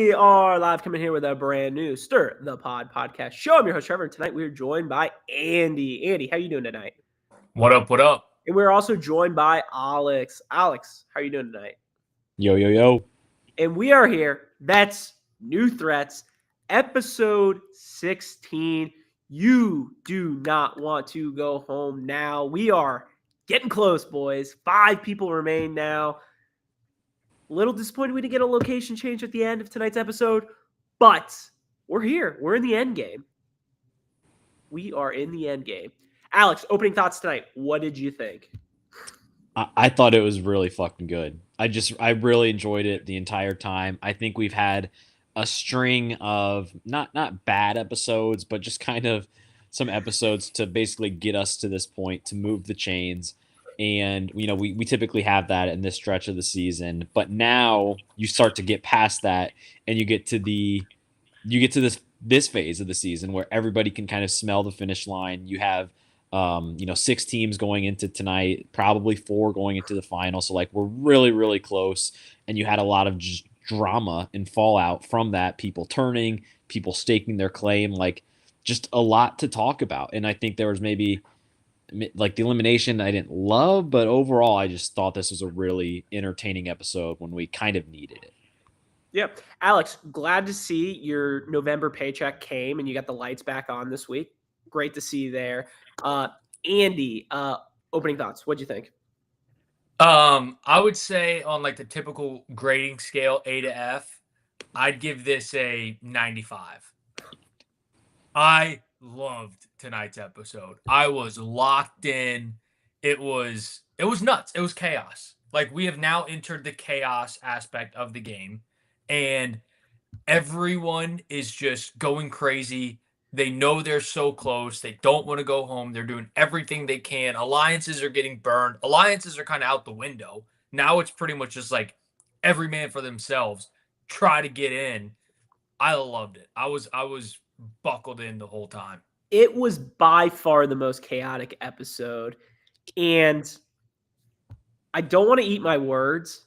We are live coming here with a brand new Stir the Pod podcast show. I'm your host, Trevor, and tonight we're joined by Andy. Andy, how you doing tonight? What up, what up? And we're also joined by Alex. Alex, how are you doing tonight? Yo, yo, yo. And we are here. That's New Threats, episode 16. You do not want to go home now. We are getting close, boys. 5 people remain now. A little disappointed we didn't get a location change at the end of tonight's episode, but we're here. We're in the end game. We are in the end game. Alex, opening thoughts tonight. What did you think? I thought it was really fucking good. I really enjoyed it the entire time. I think we've had a string of not bad episodes, but just kind of some episodes to basically get us to this point, to move the chains. And, you know, we typically have that in this stretch of the season. But now you start to get past that and you get to this phase of the season where everybody can kind of smell the finish line. You have 6 teams going into tonight, probably 4 going into the final. So like we're really, really close. And you had a lot of just drama and fallout from that. People turning, people staking their claim, like just a lot to talk about. And I think there was maybe like the elimination I didn't love, but overall I just thought this was a really entertaining episode when we kind of needed it. Yeah. Alex, glad to see your November paycheck came and you got the lights back on this week. Great to see you there. Andy, opening thoughts. What'd you think? I would say on like the typical grading scale, A to F, I'd give this a 95. I loved tonight's episode. I was locked in. It was nuts. It was chaos. Like we have now entered the chaos aspect of the game, and everyone is just going crazy. They know they're so close. They don't want to go home. They're doing everything they can. Alliances are getting burned. Alliances are kind of out the window. Now it's pretty much just like every man for themselves. Try to get in. I loved it. I was buckled in the whole time. It was by far the most chaotic episode. And I don't want to eat my words.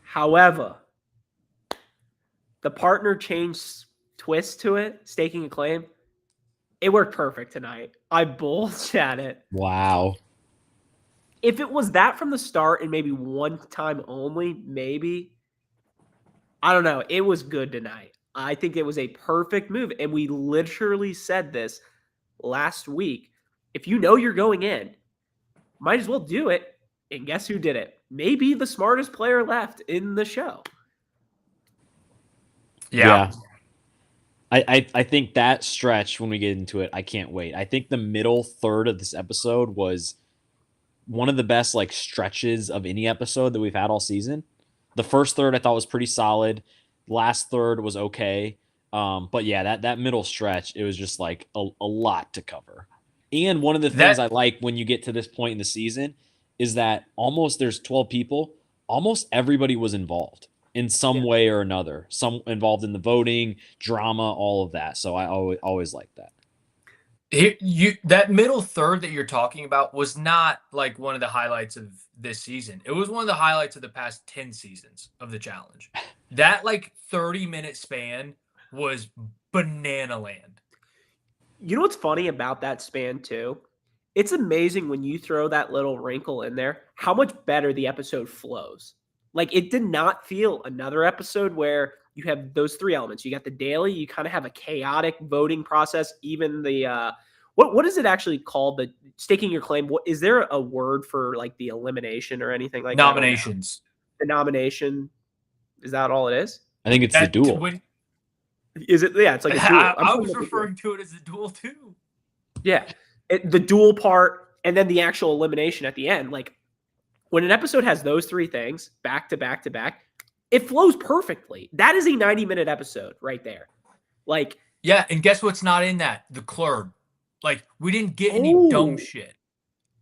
However, the partner change twist to it, staking a claim, it worked perfect tonight. I bulged at it. Wow. If it was that from the start and maybe one time only, maybe. I don't know. It was good tonight. I think it was a perfect move. And we literally said this last week. If you know you're going in, might as well do it. And guess who did it? Maybe the smartest player left in the show. Yeah. I think that stretch, when we get into it, I can't wait. I think the middle third of this episode was one of the best like stretches of any episode that we've had all season. The first third I thought was pretty solid. Last third was okay. But yeah, that middle stretch, it was just like a lot to cover. And one of the things I like when you get to this point in the season is that there's 12 people. Almost everybody was involved in some way or another. Some involved in the voting, drama, all of that. So I always like that. That middle third that you're talking about was not like one of the highlights of this season. It was one of the highlights of the past 10 seasons of the challenge. That like 30-minute span was banana land. You know what's funny about that span too? It's amazing when you throw that little wrinkle in there, how much better the episode flows. Like it did not feel another episode where you have those 3 elements. You got the daily, you kind of have a chaotic voting process. Even the what is it actually called? The staking your claim. What is there a word for like the elimination or anything like nominations? The nomination, is that all it is? I think it's the duel. Is it? Yeah, it's like a duel. I was referring to it as a duel too. Yeah, the duel part, and then the actual elimination at the end. Like when an episode has those 3 things back to back to back, it flows perfectly. That is a 90-minute episode right there. Like, yeah, and guess what's not in that? The club. Like, we didn't get any dumb shit.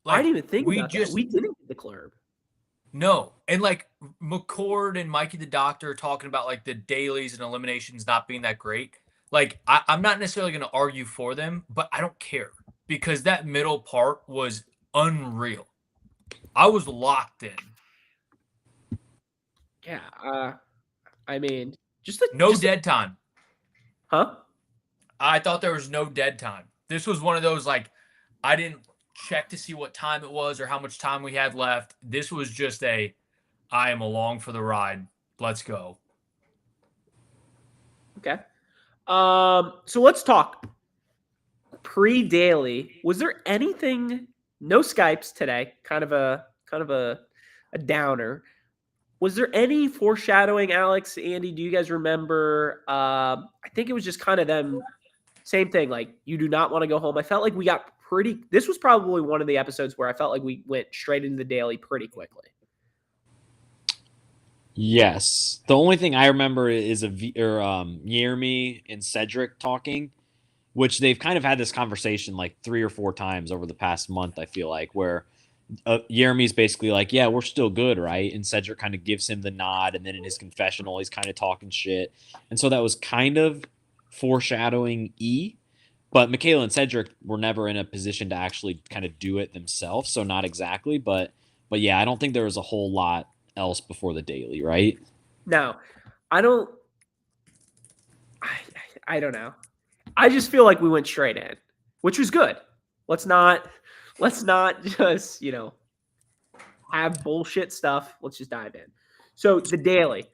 Like, I didn't even think about that. We didn't get the club. No. And like McCord and Mikey the Doctor talking about like the dailies and eliminations not being that great. Like, I'm not necessarily going to argue for them, but I don't care because that middle part was unreal. I was locked in. Yeah. I mean, No dead time. Huh? I thought there was no dead time. This was one of those, like, I didn't check to see what time it was or how much time we had left. This was just I am along for the ride. Let's go. Okay. So let's talk pre-daily. Was there anything? No Skypes today. Kind of a downer. Was there any foreshadowing, Alex, Andy? Do you guys remember? I think it was just kind of them. Same thing. Like, you do not want to go home. I felt like we got pretty. This was probably one of the episodes where I felt like we went straight into the daily pretty quickly. Yes. The only thing I remember is Jeremy and Cedric talking, which they've kind of had this conversation like 3 or 4 times over the past month, I feel like, where Jeremy's basically like, yeah, we're still good, right? And Cedric kind of gives him the nod, and then in his confessional, he's kind of talking shit. And so that was kind of foreshadowing but Michaela and Cedric were never in a position to actually kind of do it themselves, so not exactly, but yeah, I don't think there was a whole lot else before the daily, right? No, I don't. I don't know. I just feel like we went straight in, which was good. Let's not just have bullshit stuff. Let's just dive in. So the daily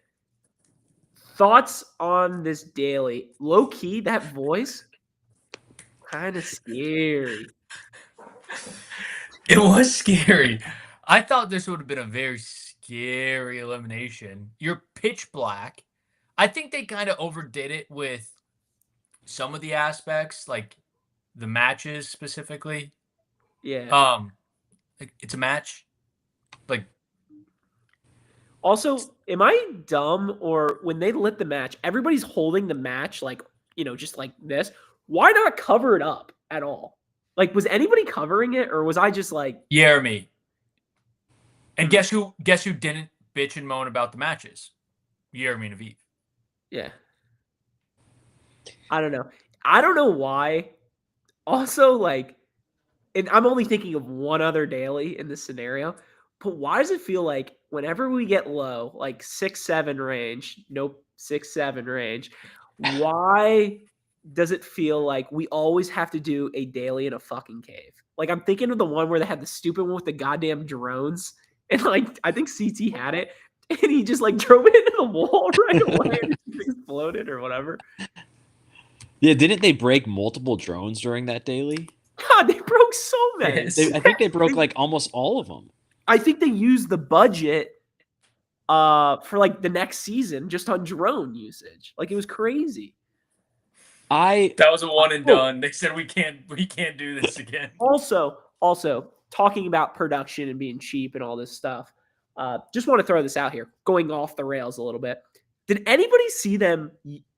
thoughts on this daily. Low key, that voice kind of scary. It was scary. I thought this would have been a very scary elimination. You're pitch black. I think they kind of overdid it with some of the aspects, like the matches specifically. Yeah. Like, it's a match. Like, Also, am I dumb, or when they lit the match, everybody's holding the match like, just like this? Why not cover it up at all? Like, was anybody covering it, or was I just like, Jeremy? And guess who didn't bitch and moan about the matches? Jeremy and Aviv. yeah. I don't know. I don't know why. Also, like, and I'm only thinking of one other daily in this scenario, but why does it feel like whenever we get low, like 6-7 range, nope, 6-7 range, why does it feel like we always have to do a daily in a fucking cave? Like, I'm thinking of the one where they had the stupid one with the goddamn drones, and like I think CT had it, and he just like drove it into the wall right away and it just exploded or whatever. Yeah, didn't they break multiple drones during that daily? God, they broke so many. Yes. I think they broke like almost all of them. I think they used the budget for like the next season just on drone usage. Like, it was crazy. That was a one and done. They said we can't do this again. Also talking about production and being cheap and all this stuff. Just want to throw this out here, going off the rails a little bit. Did anybody see them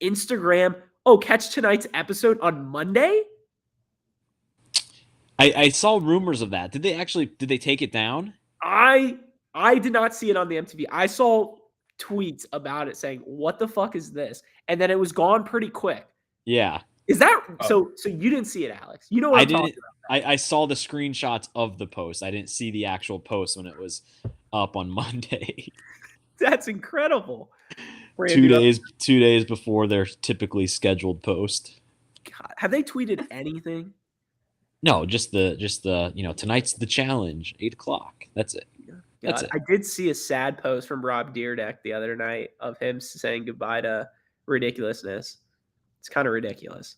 Instagram? Oh, catch tonight's episode on Monday. I saw rumors of that. Did they take it down? I did not see it on the MTV. I saw tweets about it saying, "What the fuck is this?" And then it was gone pretty quick. Yeah. Is that so? So you didn't see it, Alex? You know what I'm talking about? I saw the screenshots of the post. I didn't see the actual post when it was up on Monday. That's incredible. 2 days before their typically scheduled post. God, have they tweeted anything? No, just the tonight's the challenge, 8:00. That's it. That's it. I did see a sad post from Rob Deerdeck the other night of him saying goodbye to ridiculousness. It's kind of ridiculous.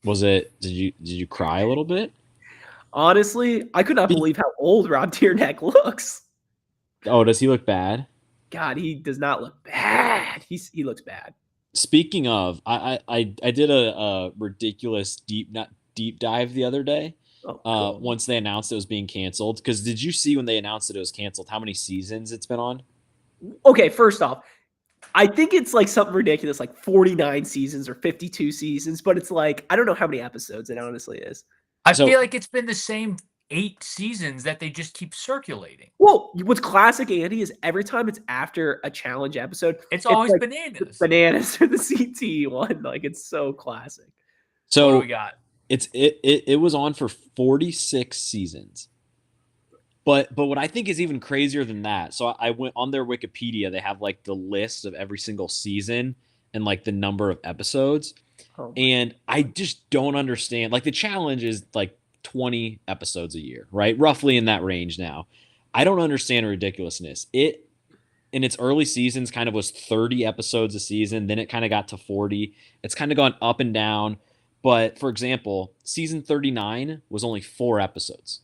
Was it? Did you cry a little bit? Honestly, I could not believe how old Rob Deerdeck looks. Oh, does he look bad? God, he does not look bad. He looks bad. Speaking of, I did a ridiculous deep dive the other day. Cool. Once they announced it was being canceled. Because did you see when they announced that it was canceled how many seasons it's been on? Okay, first off, I think it's like something ridiculous, like 49 seasons or 52 seasons, but it's like, I don't know how many episodes it honestly is. I feel like it's been the same 8 seasons that they just keep circulating. Well, what's classic, Andy, is every time it's after a challenge episode, it's always like bananas. Bananas or the CT one. Like, it's so classic. So what do we got? It was on for 46 seasons. But what I think is even crazier than that, so I went on their Wikipedia, they have like the list of every single season, and like the number of episodes. Oh my And I just don't understand. Like the challenge is like 20 episodes a year, right? Roughly in that range now. I don't understand the ridiculousness. It in its early seasons kind of was 30 episodes a season, then it kind of got to 40. It's kind of gone up and down. But for example, season 39 was only 4 episodes.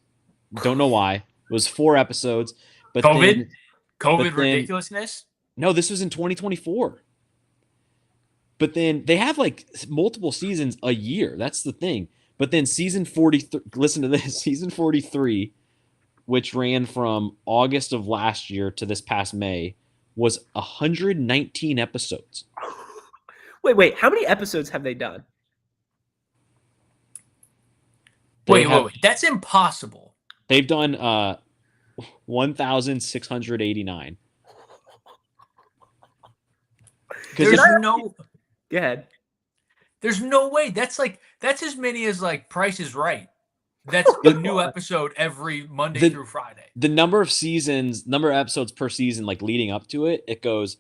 Don't know why. It was 4 episodes, but COVID but then ridiculousness. no, this was in 2024. But then they have like multiple seasons a year. That's the thing. But then season 43, listen to this, season 43, which ran from August of last year to this past May, was 119 episodes. Wait. How many episodes have they done? They Wait. That's impossible. They've done 1,689. There's no. Go ahead. There's no way. That's as many as like Price is Right. That's a new episode every Monday through Friday. The number of episodes per season, like leading up to it, it goes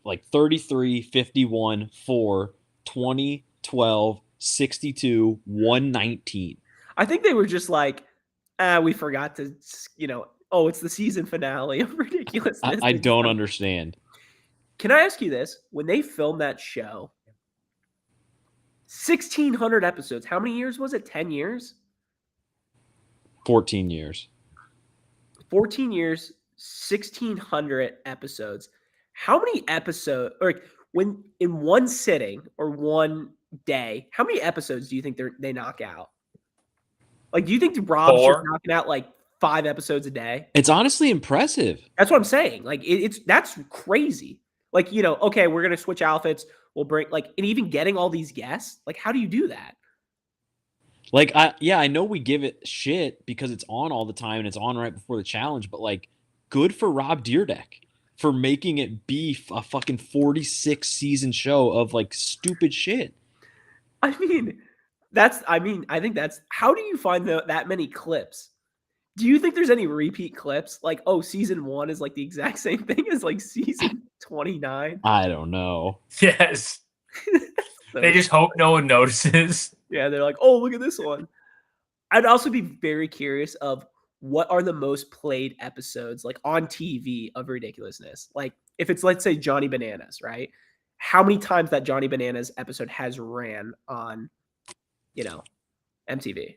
like 33, 51, 4, 20, 12, 62, 119. I think they were just like, we forgot to, it's the season finale of ridiculousness. I don't understand. Can I ask you this? When they filmed that show, 1,600 episodes, how many years was it? 10 years? 14 years. 14 years, 1,600 episodes. How many episodes, or when in one sitting or one day, how many episodes do you think they knock out? Like, do you think Rob's just knocking out like 5 episodes a day? It's honestly impressive. That's what I'm saying. Like, that's crazy. Like, okay, we're gonna switch outfits. We'll bring and even getting all these guests. Like, how do you do that? Like, I know we give it shit because it's on all the time and it's on right before the challenge, but like, good for Rob Dyrdek for making it be a fucking 46 season show of like stupid shit. I think that's how do you find that many clips? Do you think there's any repeat clips? Like, season 1 is like the exact same thing as like season 29? I don't know. Yes. They just hope no one notices. Yeah, they're like, oh, look at this one. I'd also be very curious of what are the most played episodes like on TV of ridiculousness. Like if it's, let's say, Johnny Bananas, right? How many times that Johnny Bananas episode has ran on, MTV?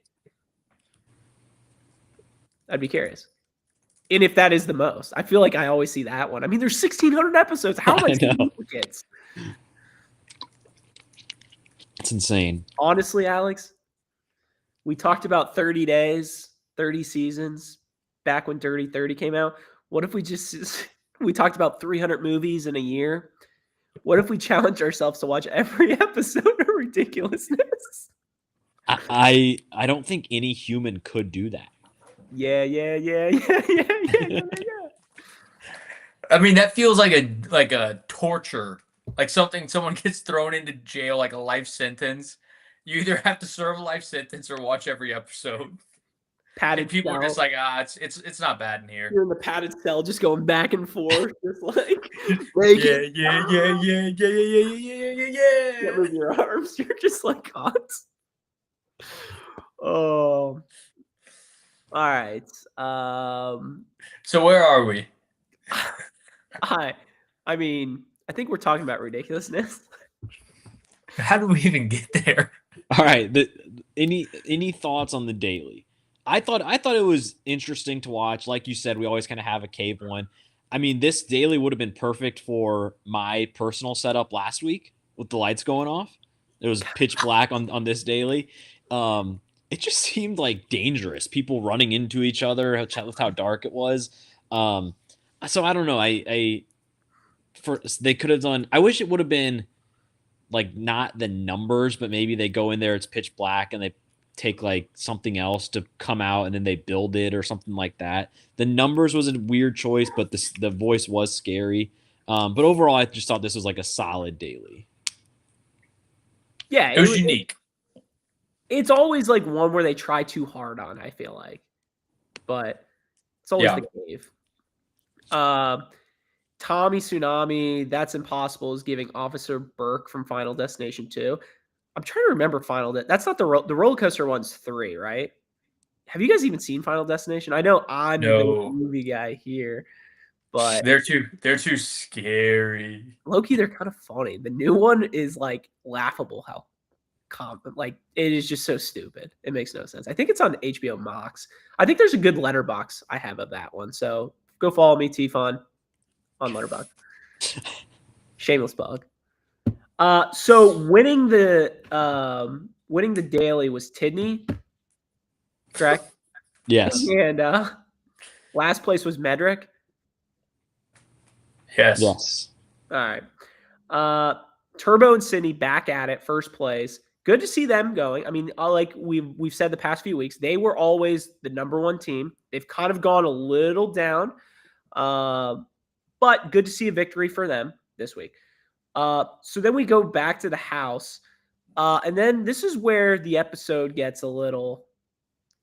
I'd be curious. And if that is the most, I feel like I always see that one. I mean, there's 1,600 episodes. How am I seeing duplicates? It's insane. Honestly, Alex, we talked about 30 days, 30 seasons back when Dirty 30 came out. What if we talked about 300 movies in a year? What if we challenge ourselves to watch every episode of ridiculousness? I don't think any human could do that. Yeah. I mean, that feels like a torture, like someone gets thrown into jail, like a life sentence. You either have to serve a life sentence or watch every episode. Padded people cell. are just like, it's not bad in here. You're in the padded cell, just going back and forth, just like yeah. Can't move your arms. You're just like caught. Oh. All right. So where are we? I think we're talking about ridiculousness. How do we even get there? All right. Any thoughts on the daily? I thought it was interesting to watch. Like you said, we always kind of have a cave one. I mean, this daily would have been perfect for my personal setup last week with the lights going off. It was pitch black on this daily. It just seemed like dangerous. People running into each other with how dark it was. So I don't know. They could have done. I wish it would have been like not the numbers, but maybe they go in there. It's pitch black and they take like something else to come out and then they build it or something like that. The numbers was a weird choice, but the voice was scary. But overall, I just thought this was like a solid daily. Yeah, it was unique. It's always like one where they try too hard on, I feel like. But it's always the cave. Tommy Tsunami, That's Impossible is giving Officer Burke from Final Destination 2. I'm trying to remember That's not the roller coaster one's 3, right? Have you guys even seen Final Destination? I know I'm the No. movie guy here, but They're too scary. low-key, they're kind of funny. The new one is like laughable how like it is just so stupid. It makes no sense. I think it's on HBO Max. I think there's a good letterbox I have of that one. So go follow me, T-Fun, on Letterboxd. Shameless plug. So winning the daily was Tidney, correct? Yes. And last place was Medrick. Yes. Yes. All right. Turbo and Sydney back at it, first place. Good to see them going. I mean, like we've said the past few weeks, they were always the number one team. They've kind of gone a little down, but good to see a victory for them this week. So then we go back to the house, and then this is where the episode gets a little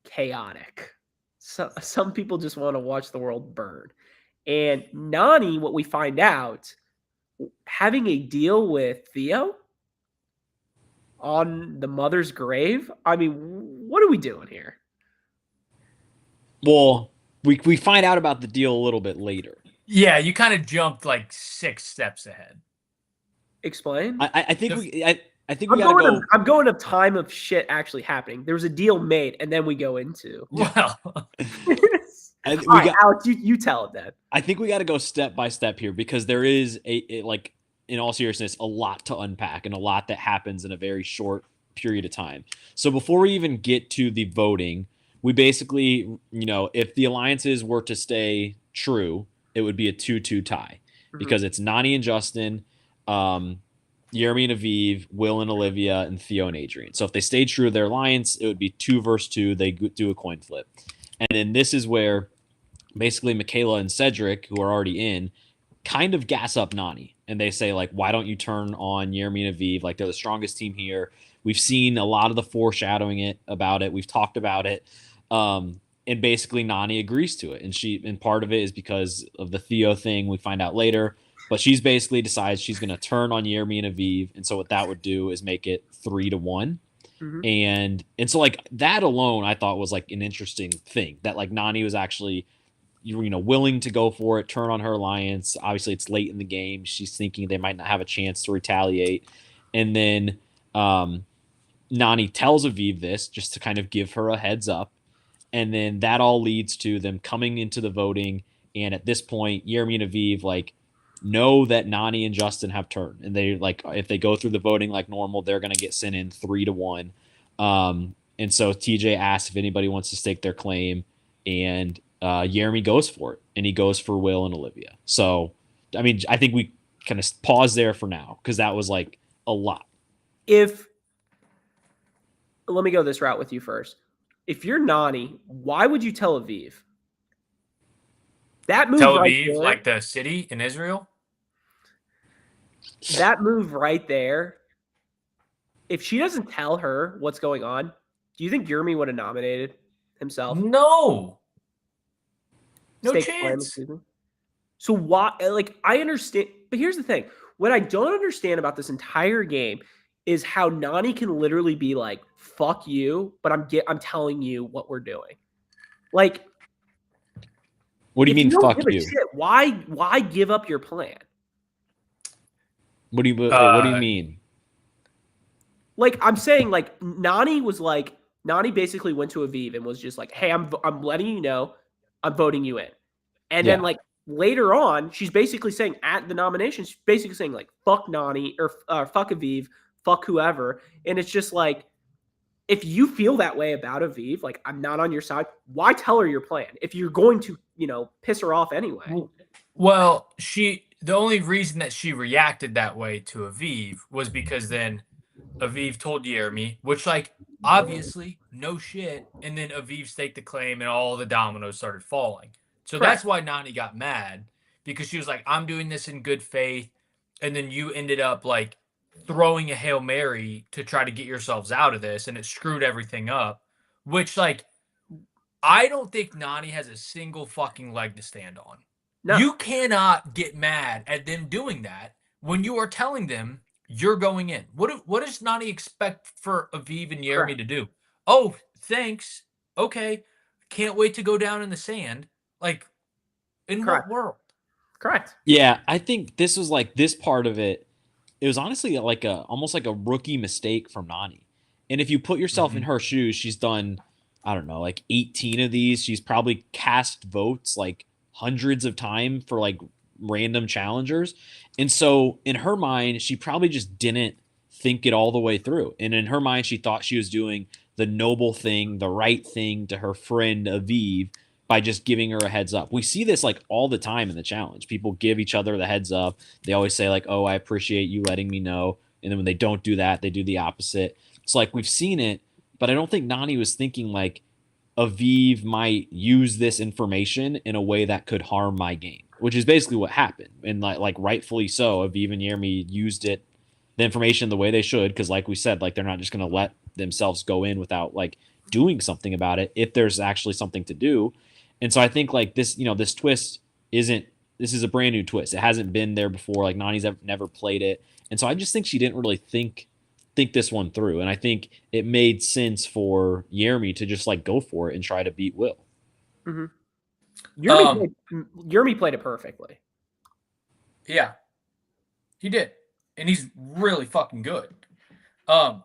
chaotic. So some people just want to watch the world burn. And Nani, what we find out, having a deal with Theo on the mother's grave. I mean, what are we doing here? Well, we find out about the deal a little bit later. Yeah, you kind of jumped like 6 steps ahead. Explain. I think I think we gotta go. I'm going to time of shit actually happening. There was a deal made, and then we go into. Well, Alex, you tell it then. I think we got to go step by step here because there is like, in all seriousness, a lot to unpack and a lot that happens in a very short period of time. So before we even get to the voting, we basically, if the alliances were to stay true, it would be a 2-2 tie because it's Nani and Justin, Jeremy and Aviv, Will and Olivia, and Theo and Adrian. So if they stayed true to their alliance, it would be 2 versus 2. They do a coin flip. And then this is where basically Michaela and Cedric, who are already in, kind of gas up Nani. And they say, like, why don't you turn on Jeremy and Aviv? Like, they're the strongest team here. We've seen a lot of the foreshadowing about it. We've talked about it. And basically Nani agrees to it. And part of it is because of the Theo thing we find out later. But she's basically decides she's going to turn on Jeremy and Aviv. And so what that would do is make it 3-1. And so like that alone, I thought was like an interesting thing that like Nani was actually, willing to go for it, turn on her alliance. Obviously it's late in the game. She's thinking they might not have a chance to retaliate. And then Nani tells Aviv this just to kind of give her a heads up. And then that all leads to them coming into the voting. And at this point, Jeremy and Aviv like know that Nani and Justin have turned. And they like, if they go through the voting like normal, they're going to get sent in 3-1. And so TJ asks if anybody wants to stake their claim. And Jeremy goes for it. And he goes for Will and Olivia. So, I mean, I think we kind of pause there for now because that was like a lot. Let me go this route with you first. If you're Nani, why would you tell Aviv? That move Tel right Aviv, there, like the city in Israel? that move right there, if she doesn't tell her what's going on, do you think Jeremy would have nominated himself? No Stake chance. claim, so why? Like, I understand, but here's the thing: what I don't understand about this entire game is how Nani can literally be like, "Fuck you," but I'm telling you what we're doing. Like, what do you mean? Fuck you? Shit, why give up your plan? What do you mean? Like, I'm saying, like, Nani basically went to Aviv and was just like, "Hey, I'm letting you know, I'm voting you in," and then like later on, she's basically saying at the nomination, she's basically saying like, "Fuck Nani" or "Fuck Aviv, fuck whoever," and it's just like, if you feel that way about Aviv, like, I'm not on your side, why tell her your plan if you're going to, piss her off anyway? Well, the only reason that she reacted that way to Aviv was because then Aviv told Jeremy, which, like, obviously, no shit. And then Aviv staked the claim and all the dominoes started falling. So That's why Nani got mad, because she was like, I'm doing this in good faith. And then you ended up, like, throwing a Hail Mary to try to get yourselves out of this. And it screwed everything up, which, like, I don't think Nani has a single fucking leg to stand on. No, You cannot get mad at them doing that when you are telling them you're going in. What does Nani expect for Aviv and Jeremy correct, to do? Oh, thanks. Okay. Can't wait to go down in the sand. Like, in what correct, world? correct. Yeah, I think this was like this part of it. It was honestly like a almost like a rookie mistake from Nani. And if you put yourself in Mhm. her shoes, she's done, I don't know, like 18 of these. She's probably cast votes like hundreds of times for like random challengers. And so in her mind, she probably just didn't think it all the way through. And in her mind, she thought she was doing the noble thing, the right thing to her friend Aviv by just giving her a heads up. We see this like all the time in the challenge. People give each other the heads up. They always say like, "Oh, I appreciate you letting me know." And then when they don't do that, they do the opposite. It's like we've seen it, but I don't think Nani was thinking like Aviv might use this information in a way that could harm my game, which is basically what happened. And like rightfully so, Aviv and Yermi used the information the way they should, because like we said, like they're not just gonna let themselves go in without like doing something about it if there's actually something to do. And so I think like this, this twist isn't this is a brand new twist. It hasn't been there before. Like Nani's never played it. And so I just think she didn't really think this one through. And I think it made sense for Jeremy to just like go for it and try to beat Will. Mm-hmm. Um, Yermi played it perfectly. yeah, he did. And he's really fucking good. Can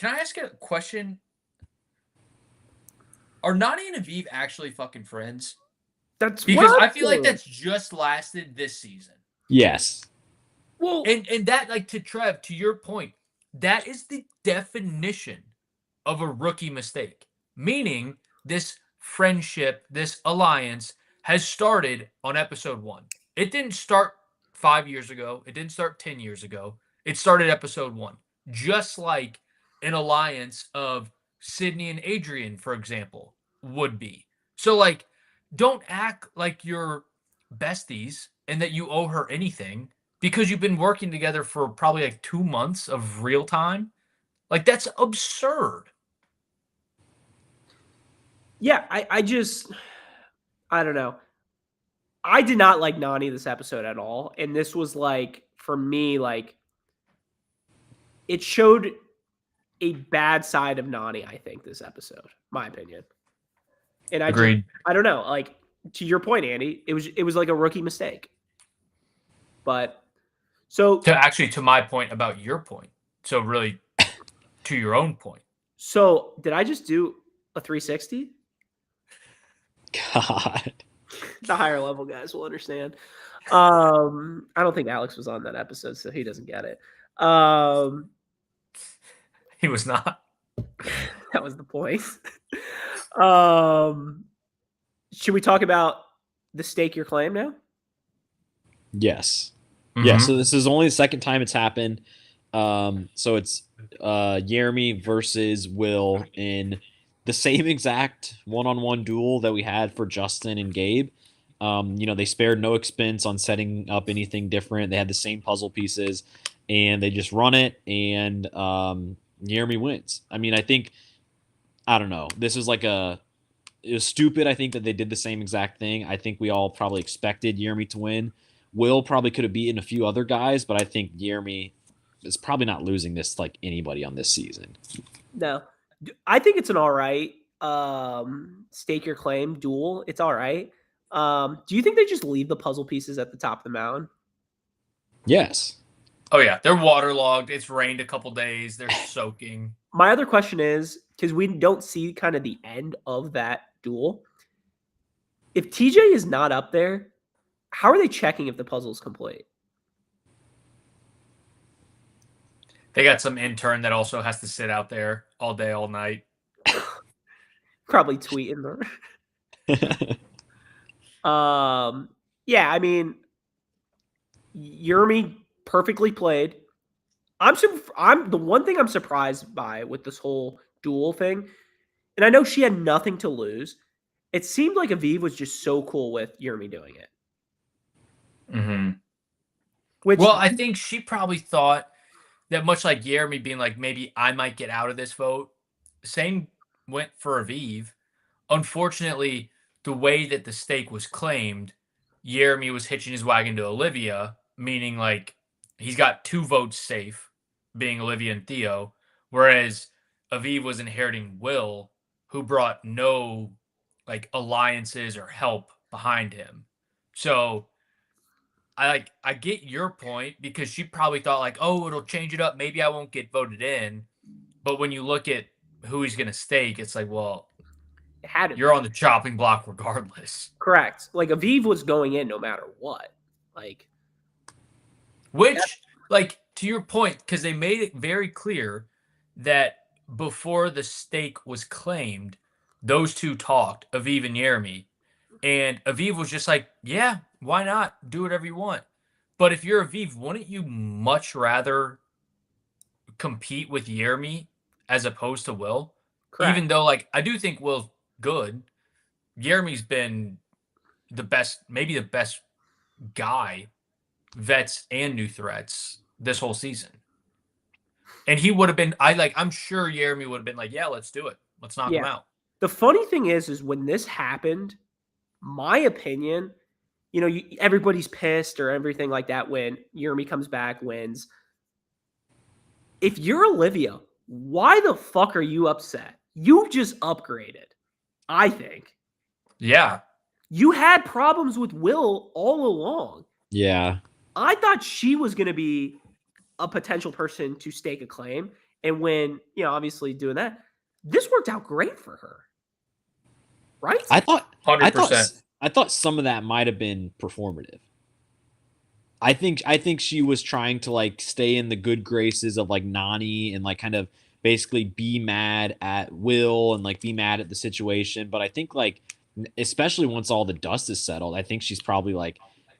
I ask a question? Are Nani and Aviv actually fucking friends? That's Because what I I'm feel like saying. that's just lasted this season. Yes. Well, And that, like, to Trev, to your point, that is the definition of a rookie mistake. Meaning this friendship, this alliance has started on episode 1. It didn't start 5 years ago. It didn't start 10 years ago. It started episode 1. Just like an alliance of Sydney and Adrian, for example, would be. So, like, don't act like you're besties and that you owe her anything because you've been working together for probably like 2 months of real time. Like, that's absurd. yeah, I don't know. I did not like Nani this episode at all. And this was like, for me, like, it showed a bad side of Nani, I think, this episode, my opinion. And Agreed. I don't know, like, to your point, Andy, it was like a rookie mistake. But so To my point about your point. So really to your own point. so did I just do a 360? God. The higher level guys will understand. I don't think Alex was on that episode, so he doesn't get it. He was not. That was the point. um, should we talk about the stake your claim now? Yes. Mm-hmm. Yeah, so this is only the second time it's happened. So it's Jeremy versus Will in the same exact one-on-one duel that we had for Justin and Gabe. They spared no expense on setting up anything different. They had the same puzzle pieces, and they just run it, and Jeremy wins. I mean, I don't know. This was it was stupid. I think that they did the same exact thing. I think we all probably expected Jeremy to win. Will probably could have beaten a few other guys, but I think Jeremy is probably not losing this like anybody on this season. No, I think it's an all right stake your claim duel. It's all right. Do you think they just leave the puzzle pieces at the top of the mountain? Yes. Oh yeah, they're waterlogged. It's rained a couple days. They're soaking. My other question is, because we don't see kind of the end of that duel, if TJ is not up there, how are they checking if the puzzle is complete? They got some intern that also has to sit out there all day, all night. Probably tweeting them. Yeah, I mean, Yermi perfectly played. I'm the one thing I'm surprised by with this whole duel thing, and I know she had nothing to lose. It seemed like Aviv was just so cool with Yermi doing it. Mm-hmm. Which, Well, I think she probably thought that, much like Jeremy being like, maybe I might get out of this vote. Same went for Aviv. Unfortunately, the way that the stake was claimed, Jeremy was hitching his wagon to Olivia, meaning like he's got 2 votes safe, being Olivia and Theo, whereas Aviv was inheriting Will, who brought no like alliances or help behind him. So I get your point because she probably thought like, oh, it'll change it up. Maybe I won't get voted in. But when you look at who he's gonna stake, it's like, well, It had to you're be. on the chopping block regardless. Correct. Like Aviv was going in no matter what. Like, Which, like, to your point, because they made it very clear that before the stake was claimed, those two talked, Aviv and Jeremy. And Aviv was just like, yeah, why not? Do whatever you want. But if you're Aviv, wouldn't you much rather compete with Jeremy as opposed to Will? correct. Even though, like, I do think Will's good. Jeremy's been the best, maybe the best guy, vets and new threats this whole season. And he would have been, I'm sure Jeremy would have been like, yeah, let's do it. Let's knock him out. The funny thing is when this happened, my opinion, everybody's pissed or everything like that when Jeremy comes back, wins. If you're Olivia, why the fuck are you upset? You just upgraded, I think. Yeah. You had problems with Will all along. Yeah. I thought she was going to be a potential person to stake a claim. And when, obviously doing that, this worked out great for her. Right? I thought 100%. I thought some of that might have been performative. I think she was trying to like stay in the good graces of like Nani and like kind of basically be mad at Will and like be mad at the situation. But I think like especially once all the dust is settled, I think she's probably like,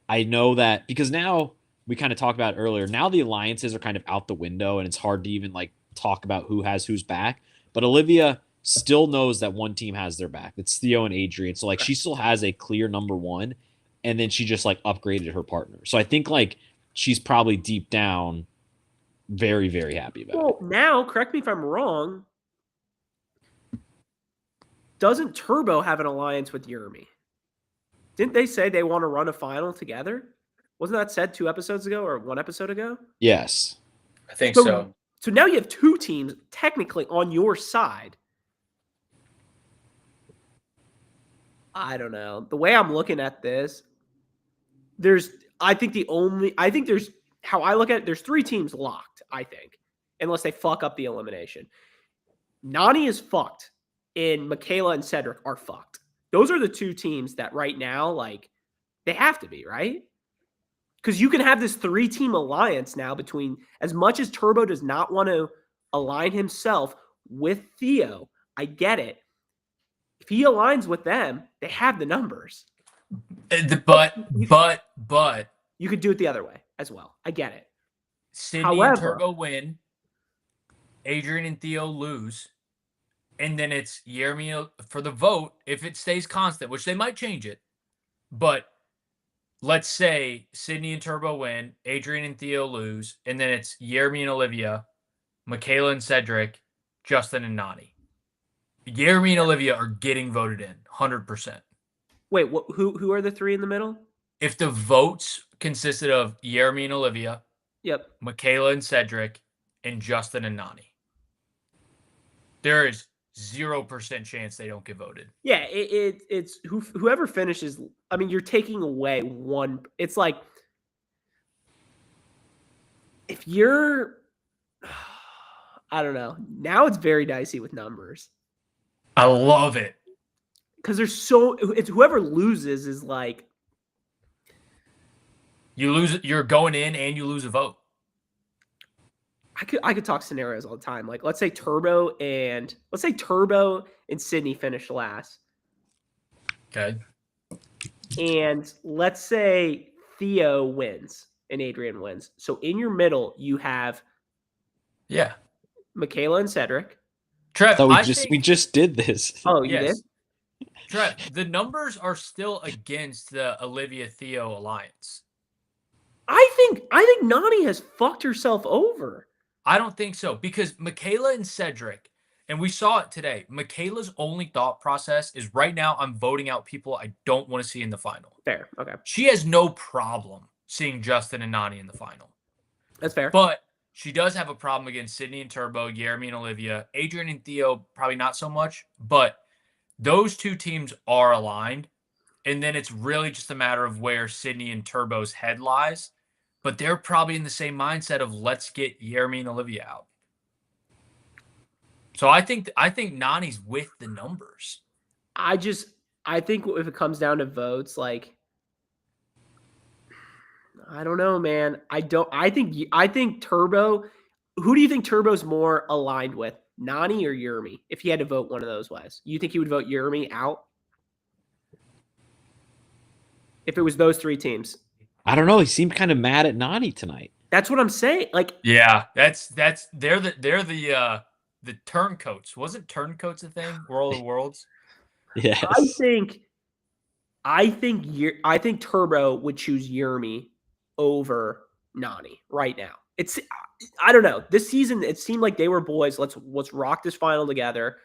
I know that because now we kind of talked about it earlier. Now the alliances are kind of out the window and it's hard to even like talk about who has who's back. But Olivia still knows that one team has their back. It's Theo and Adrian. So like she still has a clear number one. And then she just like upgraded her partner. So I think like she's probably deep down very, very happy about it. Well, now, correct me if I'm wrong, doesn't Turbo have an alliance with Jeremy? Didn't they say they want to run a final together? Wasn't that said 2 episodes ago or 1 episode ago? Yes. I think so. So now you have 2 teams technically on your side. I don't know. The way I'm looking at this, there's how I look at it, there's 3 teams locked, I think, unless they fuck up the elimination. Nani is fucked, and Michaela and Cedric are fucked. Those are the 2 teams that right now, like, they have to be, right? Because you can have this 3-team alliance now between, as much as Turbo does not want to align himself with Theo, I get it. If he aligns with them, they have the numbers. But you could do it the other way as well. I get it. Sydney and Turbo win, Adrian and Theo lose, and then it's Jeremy for the vote. If it stays constant, which they might change it, but let's say Sydney and Turbo win, Adrian and Theo lose, and then it's Jeremy and Olivia, Michaela and Cedric, Justin and Nani. Jeremy and Olivia are getting voted in, 100%. Wait, who are the 3 in the middle? If the votes consisted of Jeremy and Olivia, yep, Michaela and Cedric, and Justin and Nani, there is 0% chance they don't get voted. Yeah, it's whoever finishes. I mean, you're taking away one. It's like if you're, I don't know. Now it's very dicey with numbers. I love it because it's whoever loses is like you lose. You're going in and you lose a vote. I could talk scenarios all the time. Like let's say Turbo and Sydney finish last. Okay. And let's say Theo wins and Adrian wins. So in your middle, you have Michaela and Cedric. Trev, we just did this. Oh, you did? Trev, the numbers are still against the Olivia Theo alliance. I think Nani has fucked herself over. I don't think so because Michaela and Cedric And we saw it today. Michaela's only thought process is right now I'm voting out people I don't want to see in the final. Fair. Okay. She has no problem seeing Justin and Nani in the final. That's fair. But she does have a problem against Sydney and Turbo, Jeremy and Olivia. Adrian and Theo, probably not so much. But those two teams are aligned. And then it's really just a matter of where Sydney and Turbo's head lies. But they're probably in the same mindset of let's get Jeremy and Olivia out. So I think Nani's with the numbers. I think if it comes down to votes, like, I don't know, man. I think Turbo. Who do you think Turbo's more aligned with, Nani or Jeremy? If he had to vote one of those ways, you think he would vote Jeremy out? If it was those three teams, I don't know. He seemed kind of mad at Nani tonight. that's what I'm saying. Like, yeah, they're the turncoats. Wasn't turncoats a thing? World of Worlds. Yes. I think Turbo would choose Jeremy over Nani right now. I don't know. This season it seemed like they were boys. Let's rock this final together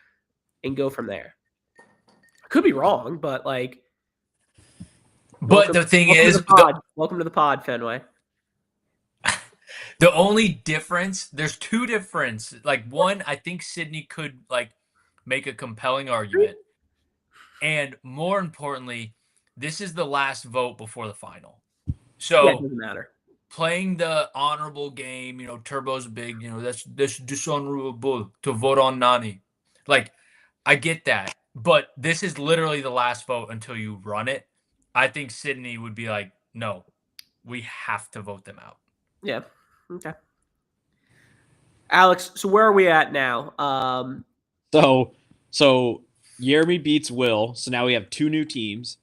and go from there. I could be wrong, but like. But the thing is, welcome to the pod, Fenway. The only difference, there's two differences. Like, one, I think Sydney could like make a compelling argument. And more importantly, this is the last vote before the final. So it doesn't matter. Playing the honorable game, Turbo's big, that's dishonorable to vote on Nani. Like, I get that. But this is literally the last vote until you run it. I think Sydney would be like, no, we have to vote them out. Yeah. Okay. Alex, so where are we at now? So Jeremy beats Will. So now we have two new teams,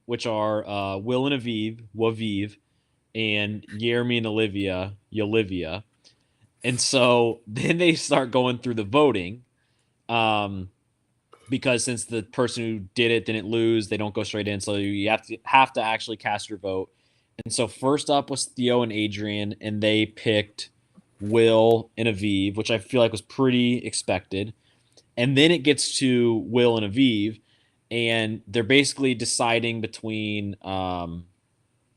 which are Will and Waviv, and Jeremy and Olivia. And so then they start going through the voting. Because since the person who did it didn't lose, they don't go straight in. So you have to actually cast your vote. And so first up was Theo and Adrian, and they picked Will and Aviv, which I feel like was pretty expected. And then it gets to Will and Aviv, and they're basically deciding between, I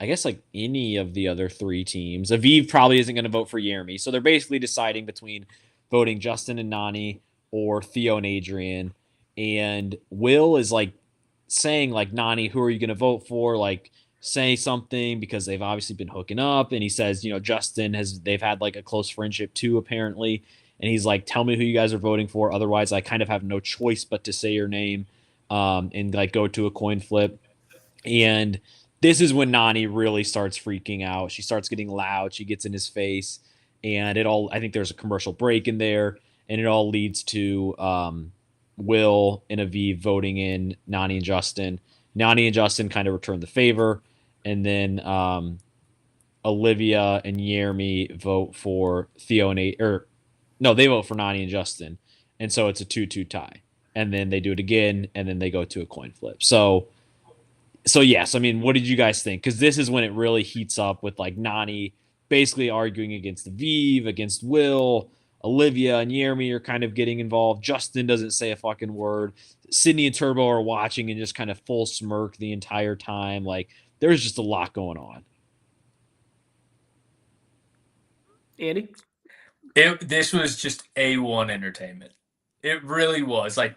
guess, like any of the other three teams. Aviv probably isn't going to vote for Jeremy. So they're basically deciding between voting Justin and Nani or Theo and Adrian. And Will is like saying, like, Nani, who are you going to vote for? Like, say something, because they've obviously been hooking up. And he says, Justin they've had like a close friendship too, apparently. And he's like, tell me who you guys are voting for. Otherwise, I kind of have no choice but to say your name and like go to a coin flip. And this is when Nani really starts freaking out. She starts getting loud. She gets in his face. And I think there's a commercial break in there. And it all leads to Will and Aviv voting in Nani and Justin. Nani and Justin kind of return the favor. And then Olivia and Jeremy vote for Theo and they vote for Nani and Justin. And so it's a 2-2 tie. And then they do it again, and then they go to a coin flip. So yes, I mean, what did you guys think? Because this is when it really heats up with like Nani basically arguing against Aviv, against Will. Olivia and Jeremy are kind of getting involved. Justin doesn't say a fucking word. Sydney and Turbo are watching and just kind of full smirk the entire time. Like, there's just a lot going on. Andy? This was just A1 entertainment. It really was. Like,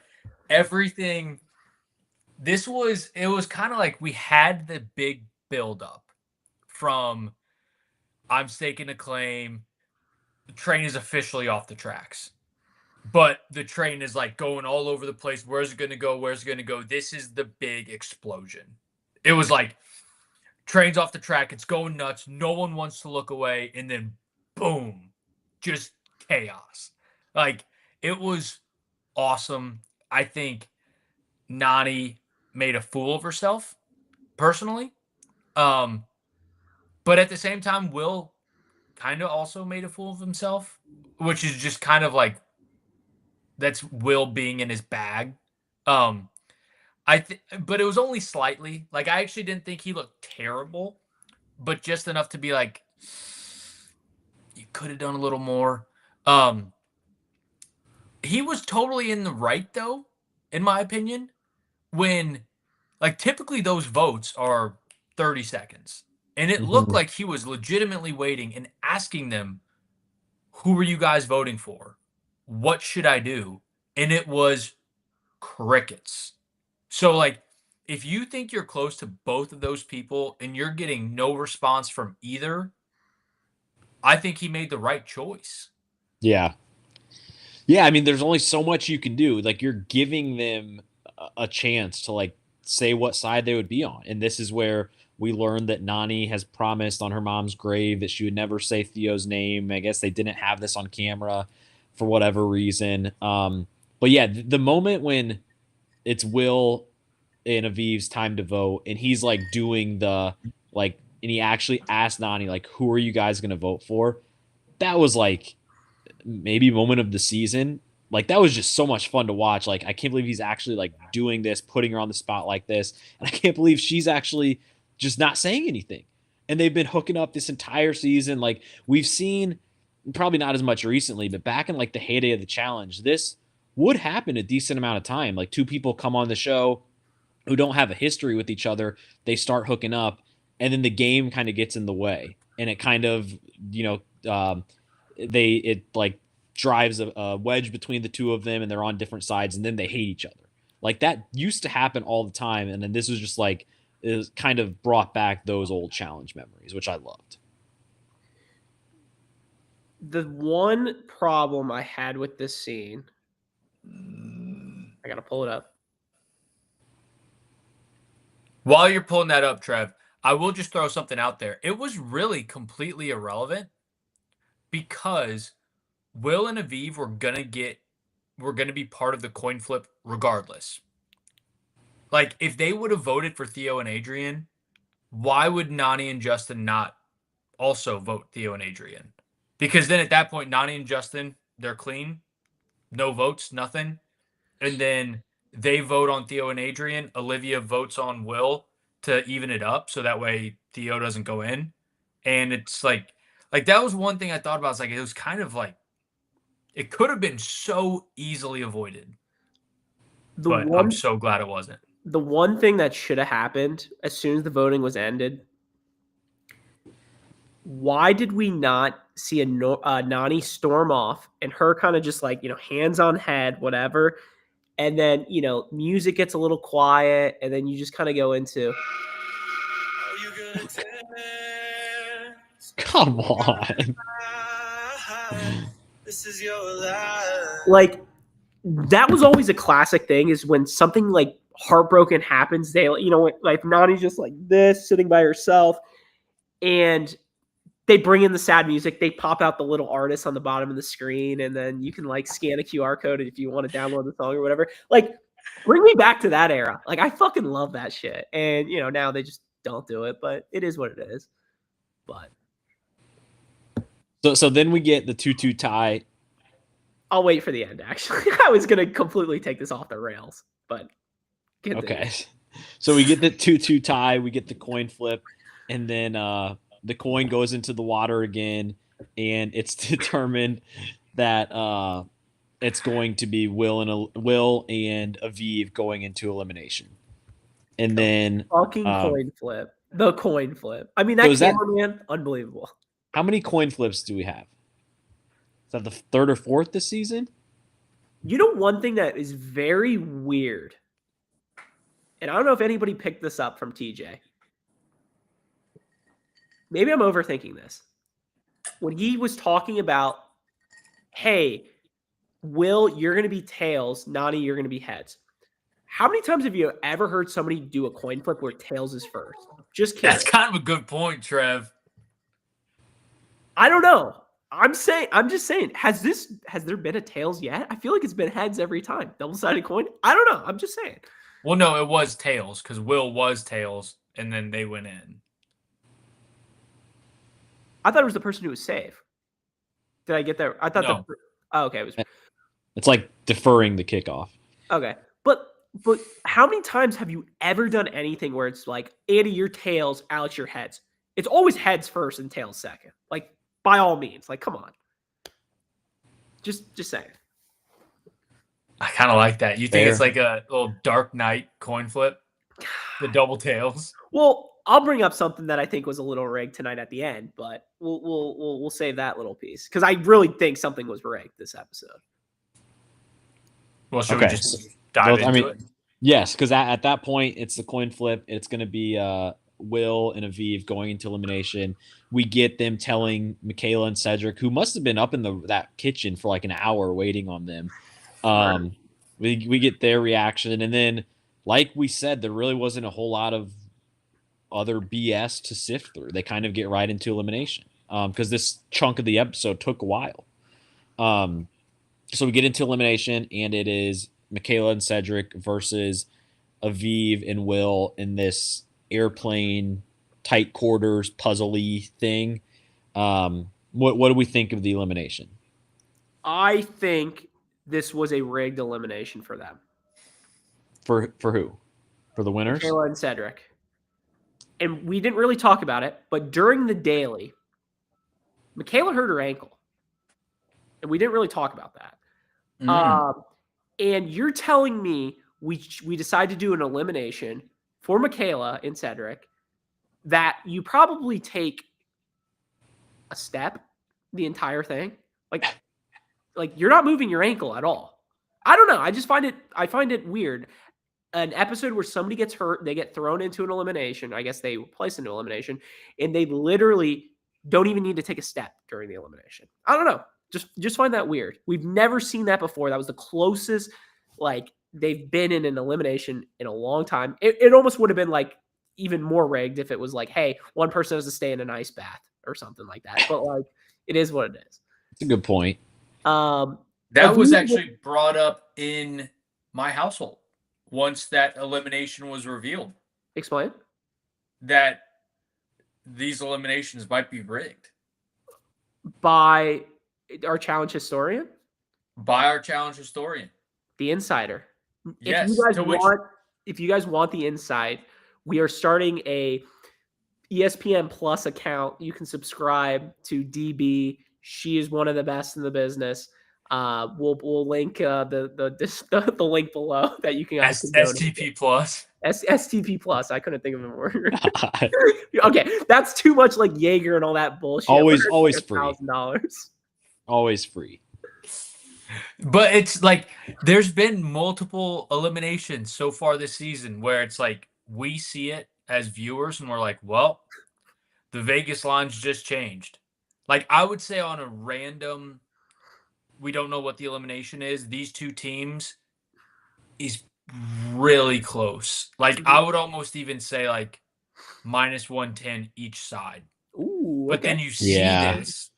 everything. It was kind of like we had the big buildup from I'm staking a claim. The train is officially off the tracks. But the train is like going all over the place. Where's it going to go? Where's it going to go? This is the big explosion. It was like train's off the track. It's going nuts. No one wants to look away. And then boom, just chaos. Like, it was awesome. I think Nani made a fool of herself, personally. But at the same time, Will kind of also made a fool of himself, which is just kind of like that's Will being in his bag. But it was only slightly. Like, I actually didn't think he looked terrible, but just enough to be like, you could have done a little more. he was totally in the right, though, in my opinion, when, like, typically those votes are 30 seconds. And it looked Mhm. like he was legitimately waiting and asking them, who are you guys voting for? What should I do? And it was crickets. So, like, if you think you're close to both of those people and you're getting no response from either, I think he made the right choice. Yeah. Yeah, I mean, there's only so much you can do. Like, you're giving them a chance to like say what side they would be on, and this is where we learned that Nani has promised on her mom's grave that she would never say Theo's name. I guess they didn't have this on camera for whatever reason. But yeah, the moment when it's Will and Aviv's time to vote, and he's like doing the like, and he actually asked Nani like, "Who are you guys going to vote for?" That was like maybe moment of the season. Like that was just so much fun to watch. Like I can't believe he's actually like doing this, putting her on the spot like this, and I can't believe she's actually just not saying anything. And they've been hooking up this entire season. Like we've seen, probably not as much recently, but back in like the heyday of the challenge, this would happen a decent amount of time. Like two people come on the show who don't have a history with each other, they start hooking up, and then the game kind of gets in the way, and it kind of, you know, it like drives a wedge between the two of them, and they're on different sides, and then they hate each other. Like that used to happen all the time, and then this was just like it was kind of brought back those old challenge memories, which I loved. The one problem I had with this scene, I gotta pull it up. While you're pulling that up, Trev, I will just throw something out there. It was really completely irrelevant because Will and Aviv were gonna be part of the coin flip regardless. Like if they would have voted for Theo and Adrian, why would Nani and Justin not also vote Theo and Adrian? Because then at that point, Nani and Justin, they're clean, no votes, nothing. And then they vote on Theo and Adrian. Olivia votes on Will to even it up, so that way Theo doesn't go in. And it's like that was one thing I thought about. It's like it was kind of like it could have been so easily avoided, The but I'm one so glad it wasn't. the one thing that should have happened as soon as the voting was ended, why did we not see Nani storm off and her kind of just like, hands on head, whatever. And then, music gets a little quiet and then you just kind of go into, Come on. this is your life. Like that was always a classic thing is when something like heartbroken happens, they, like Nani's just like this sitting by herself and they bring in the sad music. They pop out the little artist on the bottom of the screen, and then you can like scan a QR code if you want to download the song or whatever. Like, bring me back to that era. Like, I fucking love that shit. And now they just don't do it, but it is what it is. But So then we get the 2-2 tie. I'll wait for the end. Actually, I was gonna completely take this off the rails, but continue. Okay. So we get the 2-2 tie, we get the coin flip, and then the coin goes into the water again, and it's determined that it's going to be Will and Aviv going into elimination. And then Fucking coin flip. The coin flip. I mean, So that is that- cameraman, unbelievable. how many coin flips do we have? Is that the third or fourth this season? One thing that is very weird, and I don't know if anybody picked this up from TJ. Maybe I'm overthinking this. When he was talking about, hey, Will, you're going to be tails. Nani, you're going to be heads. How many times have you ever heard somebody do a coin flip where tails is first? Just kidding. That's kind of a good point, Trev. I don't know. I'm just saying, has there been a tails yet? I feel like it's been heads every time. Double-sided coin? I don't know. I'm just saying. Well, no, it was tails because Will was tails, and then they went in. I thought it was the person who was safe. Did I get that? I thought No. okay. It was It's like deferring the kickoff. okay. But how many times have you ever done anything where it's like, Andy, your tails, Alex, your heads? It's always heads first and tails second. Like, by all means. Like, come on. Just saying. I kind of like that. You think Fair. it's like a little Dark Knight coin flip? The double tails. Well, I'll bring up something that I think was a little rigged tonight at the end, but we'll save that little piece because I really think something was rigged this episode. Well, should we Okay. just dive into it? Yes, because at that point, it's the coin flip. It's going to be Will and Aviv going into elimination. We get them telling Michaela and Cedric, who must have been up in that kitchen for like an hour waiting on them. We get their reaction. And then, like we said, there really wasn't a whole lot of other BS to sift through. They kind of get right into elimination because this chunk of the episode took a while. So we get into elimination, and it is Michaela and Cedric versus Aviv and Will in this airplane, tight quarters, puzzly thing. What do we think of the elimination? I think this was a rigged elimination for them. For who? For the winners? Michaela and Cedric. And we didn't really talk about it, but during the daily, Michaela hurt her ankle. And we didn't really talk about that. And you're telling me we decided to do an elimination for Michaela and Cedric that you probably take a step the entire thing? Like you're not moving your ankle at all. I don't know. I find it weird. An episode where somebody gets hurt, they get thrown into an elimination. I guess they were placed into elimination, and they literally don't even need to take a step during the elimination. I don't know. Just find that weird. We've never seen that before. That was the closest like they've been in an elimination in a long time. It almost would have been like even more rigged if it was like, hey, one person has to stay in an ice bath or something like that. But like, it is what it is. It's a good point. That was actually brought up in my household once that elimination was revealed. Explain. That these eliminations might be rigged. By our challenge historian? By our challenge historian. The insider. Yes. If you guys want the inside, we are starting a ESPN Plus account. You can subscribe to DB. She is one of the best in the business. We'll link the link below that you can guys STP Plus. STP Plus. I couldn't think of a word. Okay, that's too much like Jaeger and all that bullshit. Always free. $1,000. Always free. But it's like there's been multiple eliminations so far this season where it's like we see it as viewers and we're like, well, the Vegas lines just changed. Like I would say on a random, we don't know what the elimination is. These two teams is really close. Like I would almost even say like -110 each side. Ooh, but then you see this,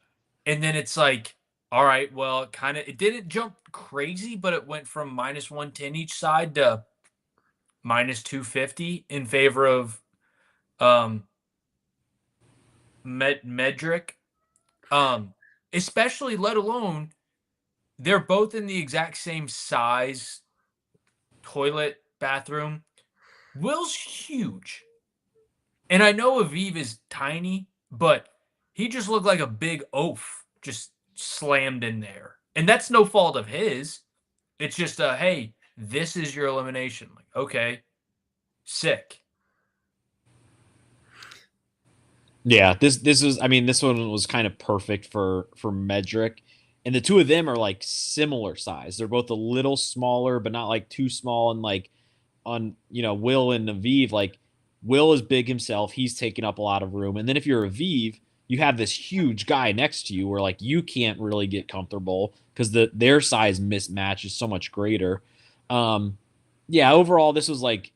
and then it's like, all right, well, it didn't jump crazy, but it went from -110 each side to -250 in favor of Medrick. Especially, let alone, they're both in the exact same size toilet bathroom. Will's huge. And I know Aviv is tiny, but he just looked like a big oaf just slammed in there. And that's no fault of his. It's just hey, this is your elimination. Like, okay, sick. Yeah, this one was kind of perfect for Medrick. And the two of them are like similar size. They're both a little smaller, but not like too small. And like on, Will and Aviv, like Will is big himself. He's taking up a lot of room. And then if you're Aviv, you have this huge guy next to you where like you can't really get comfortable because their size mismatch is so much greater. Overall, this was like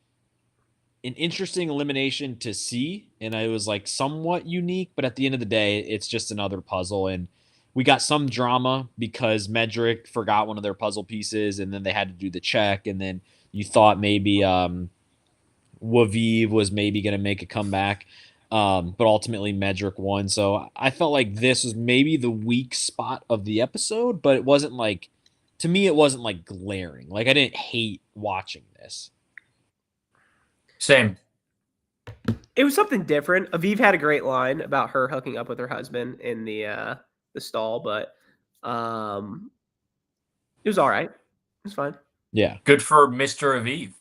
an interesting elimination to see. And it was like somewhat unique, but at the end of the day, it's just another puzzle. And we got some drama because Medrick forgot one of their puzzle pieces and then they had to do the check. And then you thought maybe Aviv was maybe going to make a comeback. But ultimately Medrick won. So I felt like this was maybe the weak spot of the episode, but it wasn't like, to me, it wasn't like glaring. Like I didn't hate watching this. Same. It was something different. Aviv had a great line about her hooking up with her husband in the stall, but it was all right. It was fine. Yeah. Good for Mr. Aviv.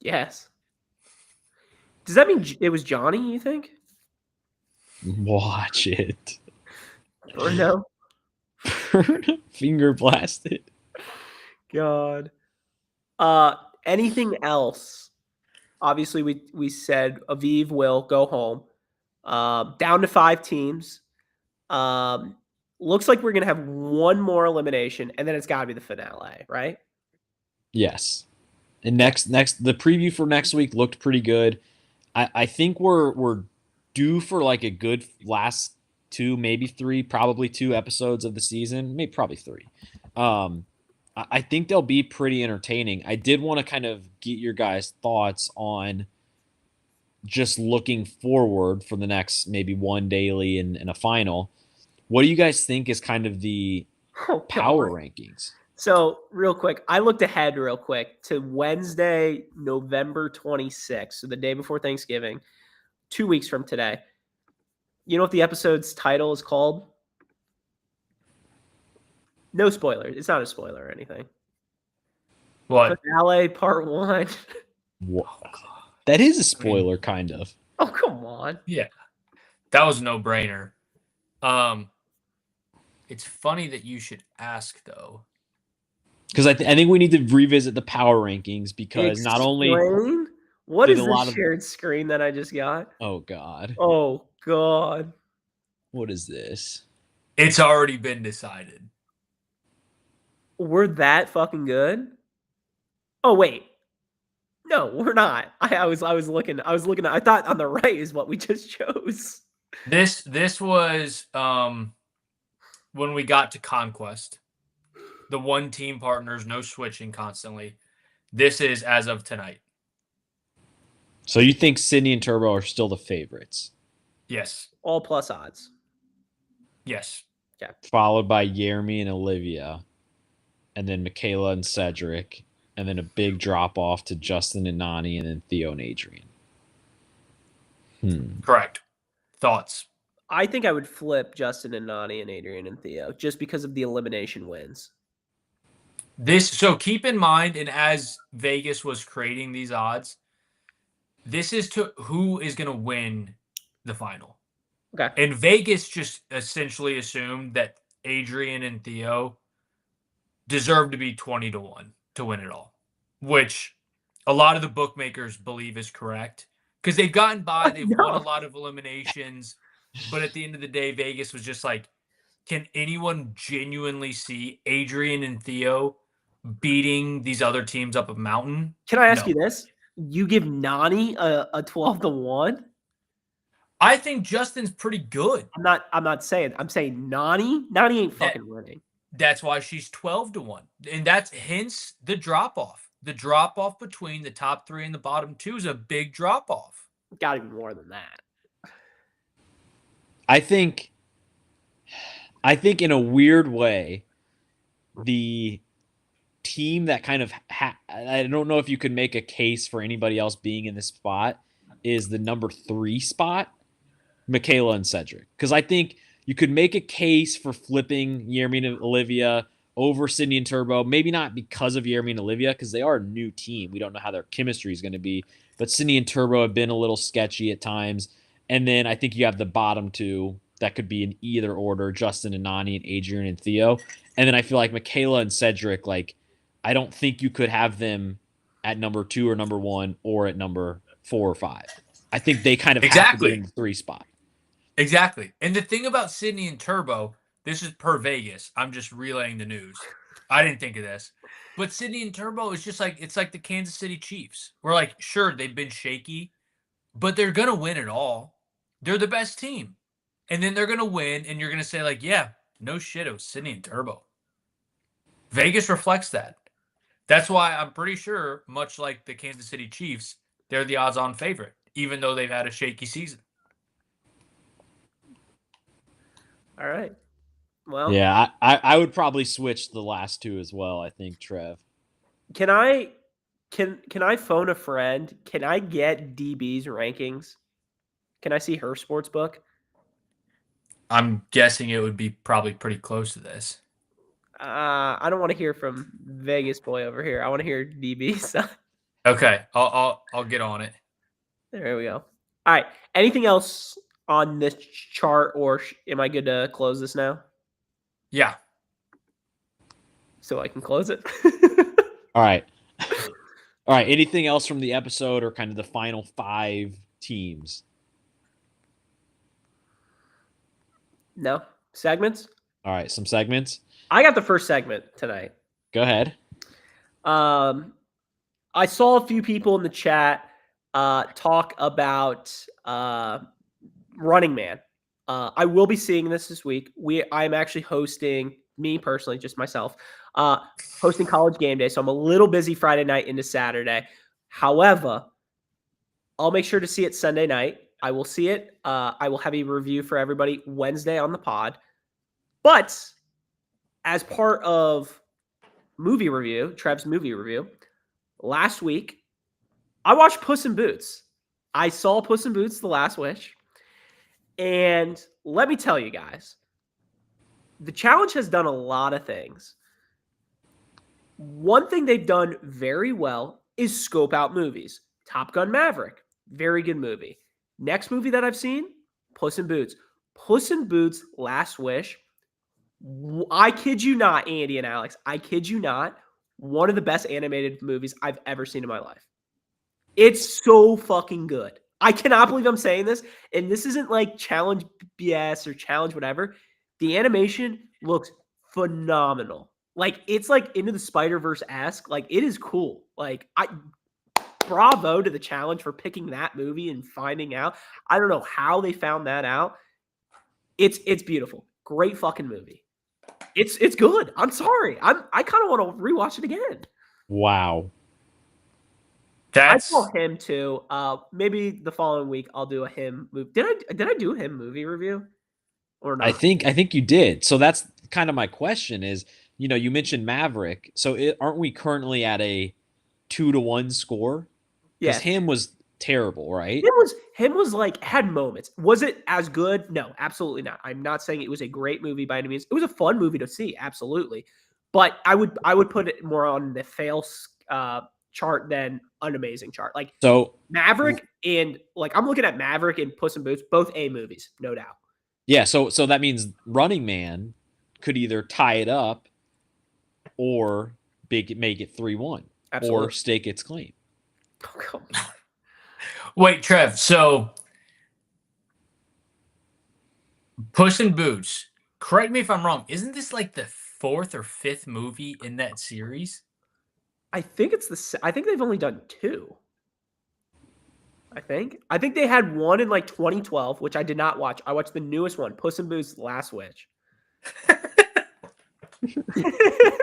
Yes. Does that mean it was Johnny, you think? Watch it. Or no? Finger blasted. God. Anything else? Obviously, we said Aviv will go home. Down to 5 teams. Um, looks like we're gonna have one more elimination, and then it's got to be the finale, right? Yes. And next the preview for next week looked pretty good. I think we're due for like a good last 2, maybe 3, probably 2 episodes of the season, maybe probably 3. I think they'll be pretty entertaining. I did want to kind of get your guys' thoughts on just looking forward for the next maybe one daily and a final. What do you guys think is kind of the Oh, power God. rankings? So, real quick, I looked ahead real quick to Wednesday, November 26th, so the day before Thanksgiving, 2 weeks from today. You know what the episode's title is called? No spoiler. It's not a spoiler or anything. What? Finale part 1. What? That is a spoiler, kind of. Oh, come on. Yeah. That was a no-brainer. It's funny that you should ask, though. Because I think we need to revisit the power rankings because not only Explain? What did is a this lot of shared screen that I just got? oh god, Oh, God. what is this? It's already been decided. We're that fucking good? Oh, wait. No, we're not. I was looking. I thought on the right is what we just chose. This was when we got to Conquest. The one team partners, no switching constantly. This is as of tonight. So you think Sydney and Turbo are still the favorites, Yes. All plus odds. Yes. followed by Jeremy and Olivia, and then Michaela and Cedric, and then a big drop off to Justin and Nani, and then Theo and Adrian. Correct. Thoughts? I think I would flip Justin and Nani and Adrian and Theo just because of the elimination wins. So keep in mind, and as Vegas was creating these odds, this is to who is going to win the final. Okay. And Vegas just essentially assumed that Adrian and Theo deserve to be 20-1 to win it all, which a lot of the bookmakers believe is correct because they've gotten by, they've won a lot of eliminations, but at the end of the day, Vegas was just like, can anyone genuinely see Adrian and Theo beating these other teams up a mountain? Can I ask No. you this? You give Nani a 12-1? I think Justin's pretty good. I'm not saying. I'm saying Nani. Nani ain't fucking winning. That's why she's 12-1. And that's hence the drop off. The drop off between the top 3 and the bottom 2 is a big drop off. Got to be more than that. I think in a weird way, the team that kind of I don't know if you could make a case for anybody else being in this spot is the number 3 spot, Michaela and Cedric. Because I think you could make a case for flipping Yermin and Olivia over Sydney and Turbo. Maybe not because of Yermin and Olivia, because they are a new team. We don't know how their chemistry is going to be. But Sydney and Turbo have been a little sketchy at times. And then I think you have the bottom 2 that could be in either order, Justin and Nani and Adrian and Theo. And then I feel like Michaela and Cedric, like, I don't think you could have them at number 2 or number 1 or at number 4 or 5. I think they kind of have to be in the 3 spot. Exactly. And the thing about Sydney and Turbo, this is per Vegas. I'm just relaying the news. I didn't think of this. But Sydney and Turbo is just like, it's like the Kansas City Chiefs. We're like, sure, they've been shaky, but they're going to win it all. They're the best team. And then they're going to win, and you're going to say, like, yeah, no shit, it was Sydney and Turbo. Vegas reflects that. That's why I'm pretty sure, much like the Kansas City Chiefs, they're the odds-on favorite, even though they've had a shaky season. All right. Well, yeah, I would probably switch the last 2 as well. I think, Trev. Can I phone a friend? Can I get DB's rankings? Can I see her sports book? I'm guessing it would be probably pretty close to this. I don't want to hear from Vegas boy over here. I want to hear DB side. Okay, I'll get on it. There we go. All right. Anything else on this chart, or am I good to close this now? Yeah. So I can close it. All right. All right. Anything else from the episode or kind of the final 5 teams? No segments. All right. Some segments. I got the first segment tonight. Go ahead. I saw a few people in the chat talk about Running Man. I will be seeing this week. I'm actually hosting, me personally, just myself, hosting College Game Day. So I'm a little busy Friday night into Saturday. However, I'll make sure to see it Sunday night. I will see it. I will have a review for everybody Wednesday on the pod. But as part of movie review, Trev's movie review, last week, I watched Puss in Boots. I saw Puss in Boots: The Last Wish. And let me tell you guys, the challenge has done a lot of things. One thing they've done very well is scope out movies. Top Gun Maverick, very good movie. Next movie that I've seen, Puss in Boots. Puss in Boots: Last Wish. I kid you not, Andy and Alex, I kid you not, one of the best animated movies I've ever seen in my life. It's so fucking good. I cannot believe I'm saying this, and this isn't like challenge BS or challenge whatever. The animation looks phenomenal. Like, it's like Into the Spider-Verse-esque. Like, it is cool. Like, bravo to the challenge for picking that movie and finding out. I don't know how they found that out. It's beautiful. Great fucking movie. It's good. I'm sorry. I kind of want to rewatch it again. Wow. I saw him too. Maybe the following week I'll do a him movie. Did I do a him movie review or not? I think you did. So that's kind of my question is, you mentioned Maverick. So aren't we currently at a 2-1 score? Because him was terrible, right? Him was like, had moments. Was it as good? No, absolutely not. I'm not saying it was a great movie by any means. It was a fun movie to see, absolutely. But I would put it more on the fail chart than an amazing chart. Like, so Maverick and like, I'm looking at Maverick and Puss in Boots, both A movies, no doubt. Yeah, so that means Running Man could either tie it up or make it 3-1 or stake its claim. Oh, come on. Wait, Trev, so Puss in Boots, correct me if I'm wrong, isn't this like the 4th or 5th movie in that series? I think they've only done 2. I think they had one in like 2012, which I did not watch. I watched the newest one, Puss in Boots: Last Wish.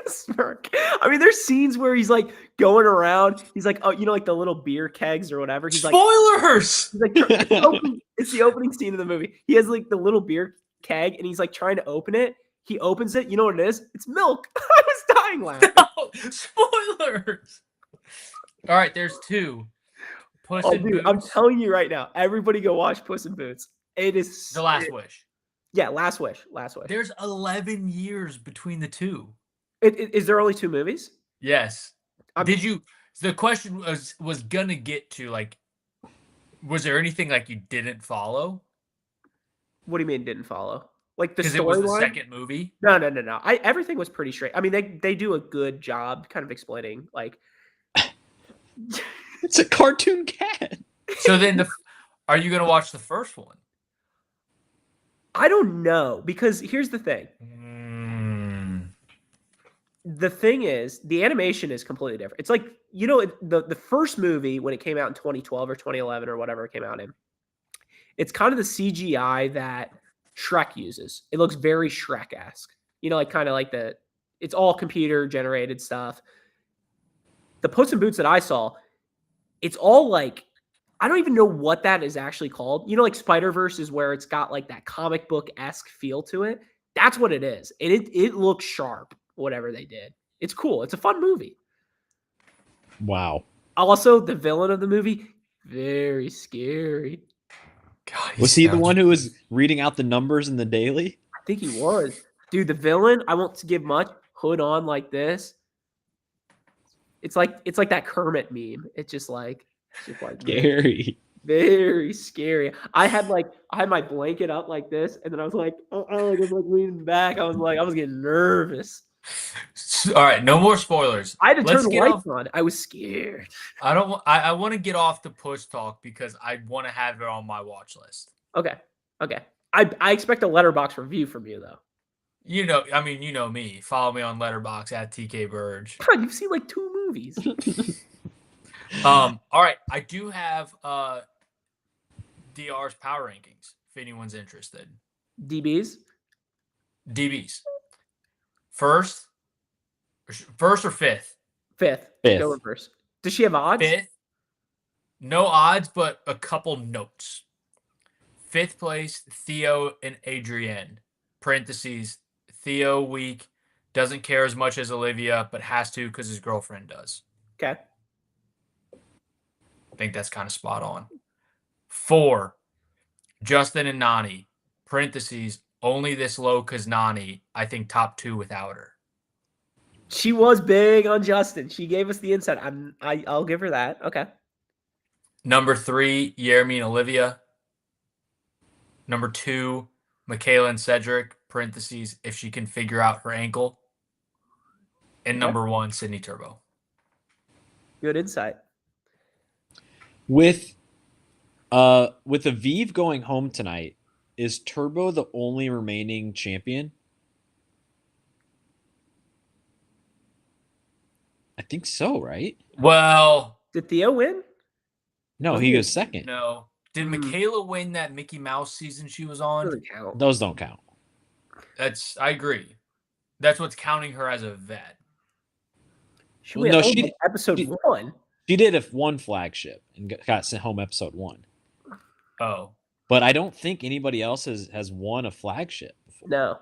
Smirk. I mean, there's scenes where he's like going around. He's like, oh, like the little beer kegs or whatever. He's Spoilers! Like, it's the opening scene of the movie. He has like the little beer keg and he's like trying to open it. He opens it. You know what it is? It's milk. I was dying laughing. No, spoilers. All right, there's 2. Puss in Boots. I'm telling you right now, everybody go watch Puss in Boots. It is The Last Wish. Yeah, Last Wish. There's 11 years between the 2. Is there only 2 movies? Yes. The question was gonna get to, like, was there anything like you didn't follow? What do you mean didn't follow? Like the storyline? Because it was the second movie? No. Everything was pretty straight. I mean, they do a good job kind of explaining, like. It's a cartoon cat. So then are you going to watch the first one? I don't know, because here's the thing. The thing is, the animation is completely different. It's like, the first movie when it came out in 2012 or 2011 or whatever it came out in, it's kind of the CGI that Shrek uses. It looks very Shrek-esque. Like kind of like it's all computer generated stuff. The Puss in Boots that I saw, it's all like, I don't even know what that is actually called. Like Spider-Verse is where it's got like that comic book-esque feel to it. That's what it is. It looks sharp, whatever they did. It's cool. It's a fun movie. Wow. Also, the villain of the movie, very scary. God, was he the one who was reading out the numbers in the daily? I think he was. Dude, the villain, I won't give much, hood on like this. It's like that Kermit meme. It's just like Scary. very scary. I had my blanket up like this, and then I was like leaning back. I was getting nervous. All right, no more spoilers. I had to turn Let's the get lights off. on. I was scared. I want to get off the push talk because I want to have it on my watch list. Okay. I expect a letterbox review from you though. You know me. Follow me on Letterboxd at TK Burge. God, you've seen like 2 movies. All right, I do have DR's power rankings if anyone's interested. DBs. First or fifth? Fifth. Go reverse. Does she have odds? Fifth. No odds, but a couple notes. 5th place, Theo and Adrienne. Parentheses, Theo weak, doesn't care as much as Olivia, but has to because his girlfriend does. Okay. I think that's kind of spot on. 4, Justin and Nani. Parentheses, only this low because Nani, I think top 2 without her. She was big on Justin. She gave us the insight. I'll give her that. Okay. Number 3, Jeremy and Olivia. Number 2, Michaela and Cedric. Parentheses, if she can figure out her ankle. And number 1, Sydney Turbo. Good insight. With Aviv going home tonight, is Turbo the only remaining champion? I think so, right? Well, did Theo win? No, he goes second. No. Did Michaela win that Mickey Mouse season she was on? Doesn't count. Those don't count. I agree. That's what's counting her as a vet. She did episode 1. She did one flagship and got sent home episode 1. Oh. But I don't think anybody else has won a flagship before. No.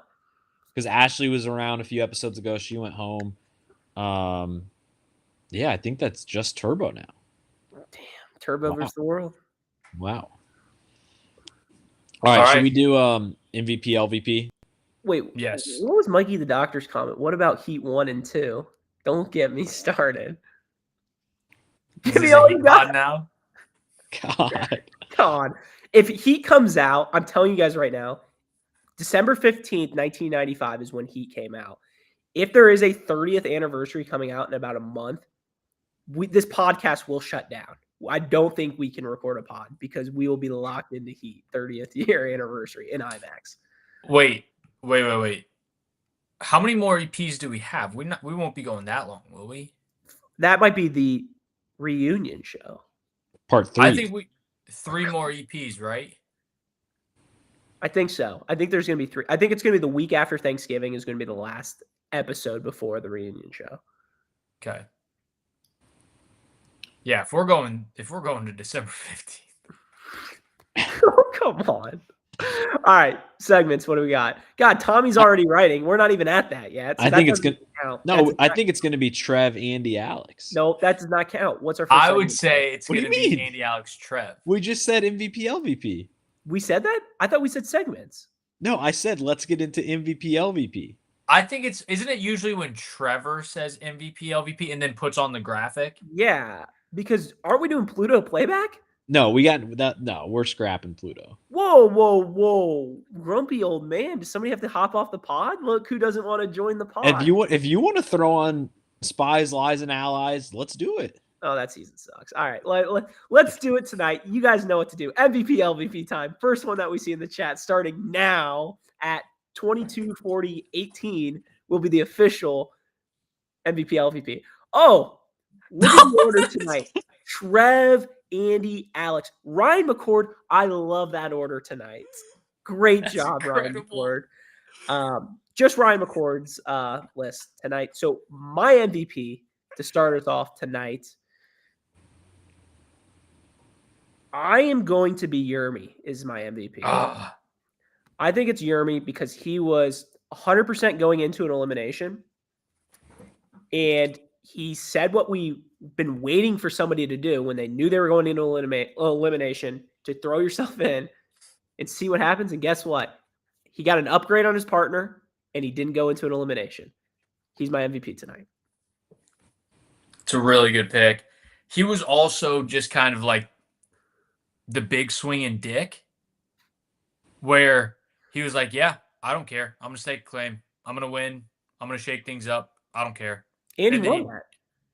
Because Ashley was around a few episodes ago. She went home. Yeah, I think that's just Turbo now. Damn. Turbo versus the world. Wow. All right, should we do MVP, LVP? Wait, yes. What was Mikey the Doctor's comment? What about Heat 1 and 2? Don't get me started. Give me all you got now. God. If Heat comes out, I'm telling you guys right now, December 15th, 1995 is when Heat came out. If there is a 30th anniversary coming out in about a month, this podcast will shut down. I don't think we can record a pod because we will be locked into Heat 30th year anniversary in IMAX. Wait. How many more EPs do we have? We won't be going that long, will we? That might be the reunion show. Part 3. I think 3 more EPs, right? I think so. I think there's going to be 3. I think it's going to be the week after Thanksgiving is going to be the last episode before the reunion show. Okay. Yeah, if we're going to December 15th. Oh, come on. All right, segments. What do we got? God, Tommy's already writing. We're not even at that yet. So I think it's gonna count. No, I think it's gonna be Trev, Andy, Alex. No, that does not count. What's our first I segment? would say it's gonna be Andy, Alex, Trev. We just said MVP, LVP. We said that? I thought we said segments. No, I said let's get into MVP, LVP. I think isn't it usually when Trevor says MVP, LVP and then puts on the graphic? Yeah, because aren't we doing Pluto playback? No, we got that. No, we're scrapping Pluto. Whoa. Grumpy old man. Does somebody have to hop off the pod? Look, who doesn't want to join the pod? If you want to throw on Spies, Lies, and Allies, let's do it. Oh, that season sucks. All right, let's do it tonight. You guys know what to do. MVP, LVP time. First one that we see in the chat starting now at 22:40:18 will be the official MVP, LVP. Oh, look at the order tonight. Trev, Andy, Alex, Ryan McCord. I love that order tonight. Great job, incredible. Ryan McCord. Just Ryan McCord's list tonight. So my MVP to start us off tonight, I am going to be Yermy is my MVP. I think it's Yermy because he was 100% going into an elimination. And he said what we've been waiting for somebody to do when they knew they were going into elimination, to throw yourself in and see what happens. And guess what? He got an upgrade on his partner and he didn't go into an elimination. He's my MVP tonight. It's a really good pick. He was also just kind of like the big swinging dick where he was like, yeah, I don't care. I'm going to stake a claim. I'm going to win. I'm going to shake things up. I don't care. And he then won that.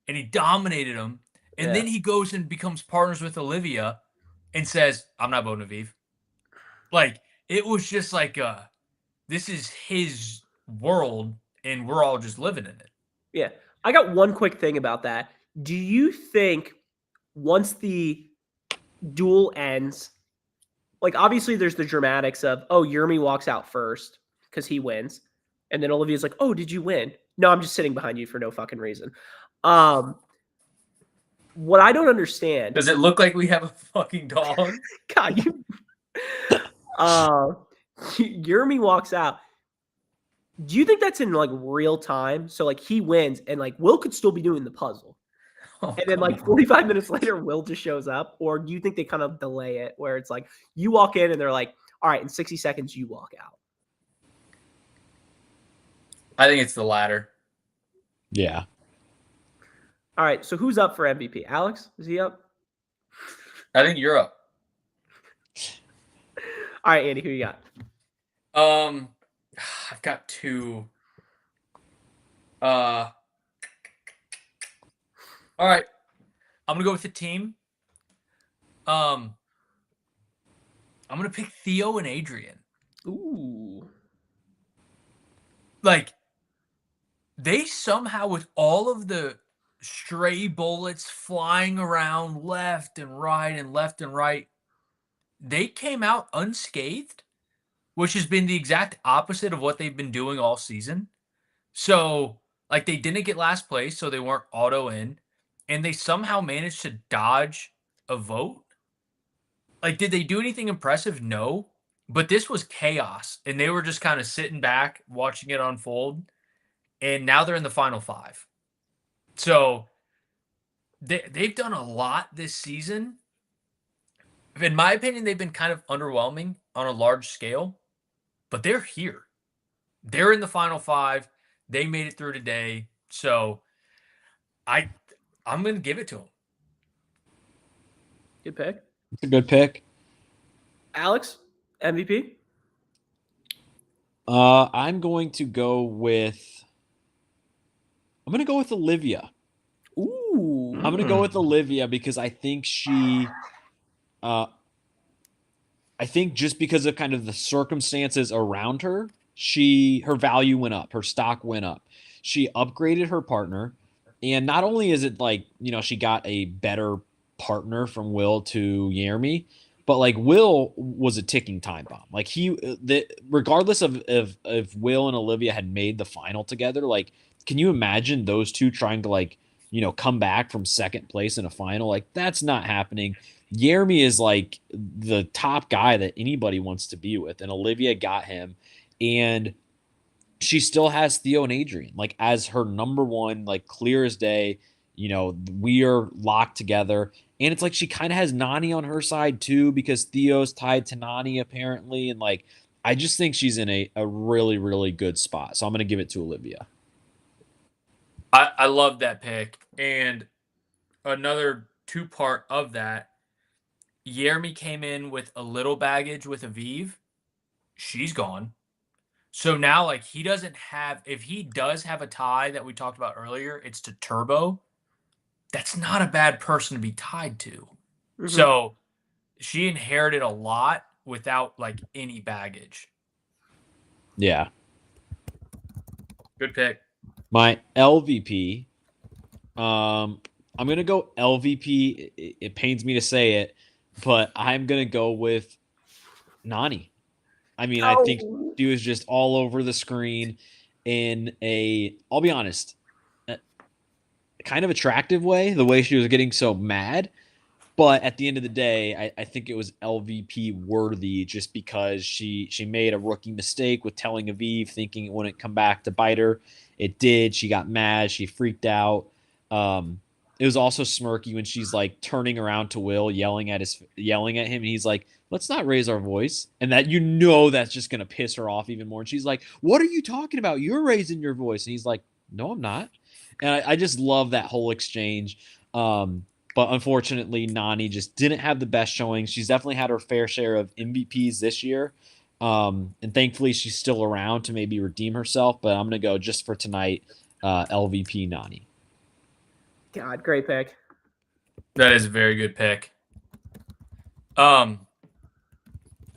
And he dominated him. And Yeah. then he goes and becomes partners with Olivia and says, I'm not voting Aviv. Like, it was just like, this is his world, and we're all just living in it. Yeah. I got one quick thing about that. Do you think once the duel ends, like obviously there's the dramatics of, oh, Yermi walks out first because he wins. And then Olivia's like, oh, did you win? No, I'm just sitting behind you for no fucking reason. What I don't understand. Does it look like we have a fucking dog? God, you. Yermi walks out. Do you think that's in like real time? So like he wins and like Will could still be doing the puzzle. Oh, And then like 45 minutes later, Will just shows up? Or do you think they kind of delay it where it's like you walk in and they're like, all right, in 60 seconds, you walk out? I think it's the latter. Yeah. All right, so who's up for MVP? Alex? Is he up? I think you're up. All right, Andy, who you got? I've got two. All right. I'm gonna go with the team. I'm gonna pick Theo and Adrian. Ooh. Like, they somehow, with all of the stray bullets flying around left and right, they came out unscathed, which has been the exact opposite of what they've been doing all season. So, like, they didn't get last place, so they weren't auto in, and they somehow managed to dodge a vote. Like, did they do anything impressive? No. But this was chaos, and they were just kind of sitting back, watching it unfold, and now they're in the final five. So, they've done a lot this season. In my opinion, they've been kind of underwhelming on a large scale, but they're here. They're in the final five. They made it through today. So I'm going to give it to them. Good pick. It's a good pick. Alex, MVP? I'm going to go with Olivia. Ooh. I'm going to go with Olivia because I think I think just because of kind of the circumstances around her, her value went up, her stock went up. She upgraded her partner, and not only is it like, she got a better partner from Will to Yermi, but like Will was a ticking time bomb. Like regardless of if Will and Olivia had made the final together, like, can you imagine those two trying to like, come back from second place in a final? Like, that's not happening. Yermi is like the top guy that anybody wants to be with, and Olivia got him, and she still has Theo and Adrian like as her number one, like clear as day. We are locked together, and it's like she kind of has Nani on her side too because Theo's tied to Nani apparently, and like I just think she's in a really, really good spot. So I'm gonna give it to Olivia. I love that pick, and another two-part of that. Yermi came in with a little baggage with Aviv. She's gone. So now, like, he doesn't have, if he does have a tie that we talked about earlier, it's to Turbo. That's not a bad person to be tied to. Mm-hmm. So she inherited a lot without, like, any baggage. Yeah. Good pick. My LVP, I'm going to go LVP. It pains me to say it, but I'm going to go with Nani. I mean, I think she was just all over the screen in I'll be honest, kind of attractive way, the way she was getting so mad. But at the end of the day, I think it was LVP worthy just because she made a rookie mistake with telling Aviv, thinking it wouldn't come back to bite her. It did. She got mad. She freaked out. It was also smirky when she's like turning around to Will, yelling at him, and he's like, "Let's not raise our voice." And that that's just gonna piss her off even more. And she's like, "What are you talking about? You're raising your voice." And he's like, No, I'm not. And I just love that whole exchange. But unfortunately, Nani just didn't have the best showing. She's definitely had her fair share of MVPs this year. And thankfully, she's still around to maybe redeem herself. But I'm going to go just for tonight, LVP Nani. God, great pick. That is a very good pick. That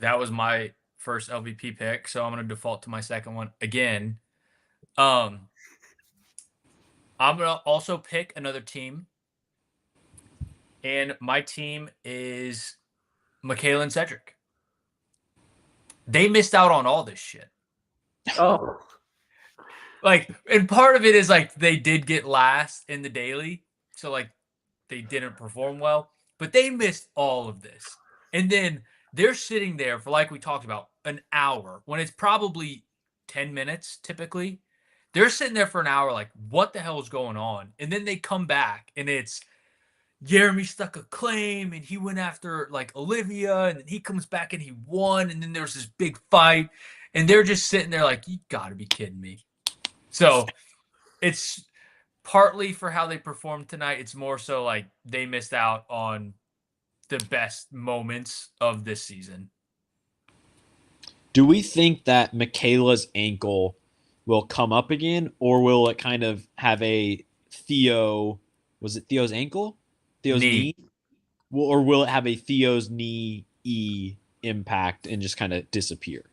was my first LVP pick, so I'm going to default to my second one again. I'm going to also pick another team. And my team is Michaela and Cedric. They missed out on all this shit. Oh, Like, and part of it is like they did get last in the daily, so like they didn't perform well, but they missed all of this. And then they're sitting there for, like we talked about, an hour when it's probably 10 minutes typically. They're sitting there for an hour like, what the hell is going on? And then they come back and it's Jeremy stuck a claim and he went after like Olivia, and then he comes back and he won, and then there's this big fight, and they're just sitting there like, you gotta be kidding me. So it's partly for how they performed tonight. It's more so like they missed out on the best moments of this season. Do we think that Michaela's ankle will come up again, or will it kind of have a Theo? Was it Theo's ankle? Theo's knee? Or will it have a Theo's knee impact and just kind of disappear?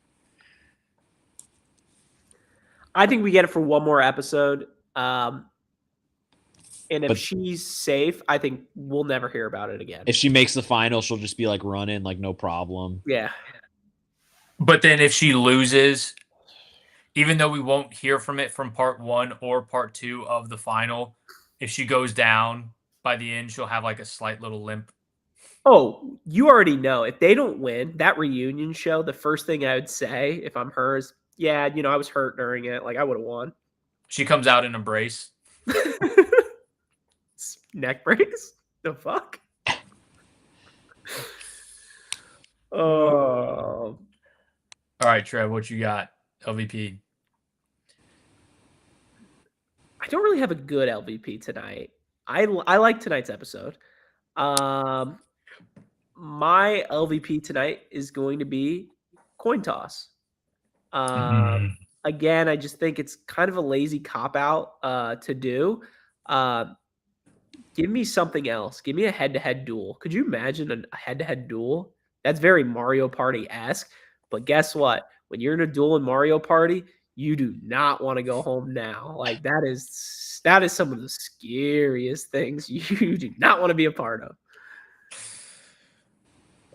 I think we get it for one more episode. And if she's safe, I think we'll never hear about it again. If she makes the final, she'll just be like running, like no problem. Yeah. But then if she loses, even though we won't hear from it from part 1 or part 2 of the final, if she goes down by the end, she'll have like a slight little limp. Oh, you already know. If they don't win that reunion show, the first thing I would say if I'm her is, yeah, I was hurt during it. Like, I would have won. She comes out in a brace. Neck brace? The fuck? Oh. All right, Trev, what you got? LVP. I don't really have a good LVP tonight. I like tonight's episode. My LVP tonight is going to be coin toss. Again, I just think it's kind of a lazy cop out to do. Give me something else. Give me a head-to-head duel. Could you imagine a head-to-head duel? That's very Mario Party-esque. But guess what? When you're in a duel in Mario Party, you do not want to go home now. Like, that is some of the scariest things you do not want to be a part of.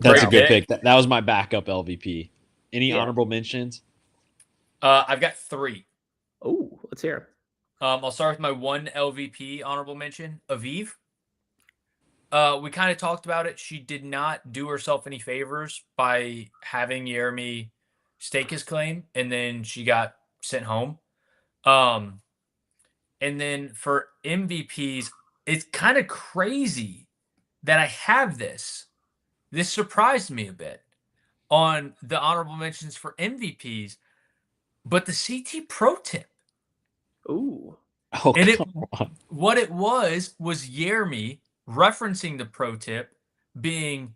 That's a good pick. That was my backup LVP. Any Yeah. honorable mentions? I've got 3. Oh, let's hear 'em. I'll start with my one LVP honorable mention, Aviv. We kind of talked about it. She did not do herself any favors by having Jeremy stake his claim, and then she got sent home. And then for MVPs, it's kind of crazy that I have this. This surprised me a bit on the honorable mentions for MVPs, but the CT pro tip. Ooh. Oh, And come on. what it was Jeremy referencing the pro tip being